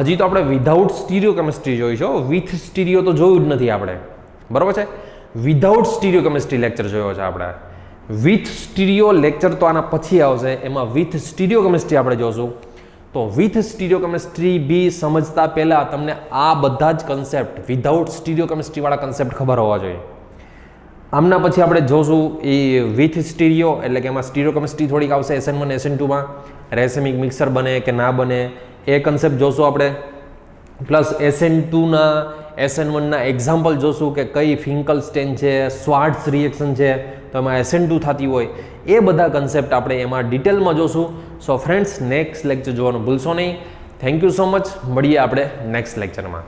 હજી તો આપણે વિધાઉટ સ્ટીરિયો કેમિસ્ટ્રી જોઈશું, વિથ સ્ટીરિયો તો જોયું જ નથી આપણે, બરોબર છે. વિધાઉટ સ્ટીરિયો કેમિસ્ટ્રી લેક્ચર જોયો છે આપણે. વિથ સ્ટીરિયો લેક્ચર તો આના પછી આવશે, એમાં વિથ સ્ટીરિયો કેમિસ્ટ્રી આપણે જોશું. તો વિથ સ્ટીરિયો કેમિસ્ટ્રી બી સમજતા પહેલા તમને આ બધા જ કન્સેપ્ટ વિધાઉટ સ્ટીરિયો કેમિસ્ટ્રી વાળા કન્સેપ્ટ ખબર હોવા જોઈએ. આમના પછી આપણે જોશું એ વિથ સ્ટીરિયો એટલે કે એમાં સ્ટીરિયો કેમિસ્ટ્રી થોડીક આવશે SN1 SN2માં, રેસેમિક મિક્સર બને કે ના બને એ કન્સેપ્ટ જોશું આપણે. પ્લસ SN2ના SN1ના એક્ઝામ્પલ જોશું કે કઈ ફિંકલસ્ટેન છે, સ્વાર્ટ્સ રિએક્શન છે, તો એમાં SN2 થતી હોય, એ બધા કન્સેપ્ટ આપણે એમાં ડિટેલમાં જોશું. સો ફ્રેન્ડ્સ, નેક્સ્ટ લેક્ચર જોવાનું ભૂલશો નહીં. Thank you so much. મળીએ આપણે નેક્સ્ટ લેક્ચરમાં.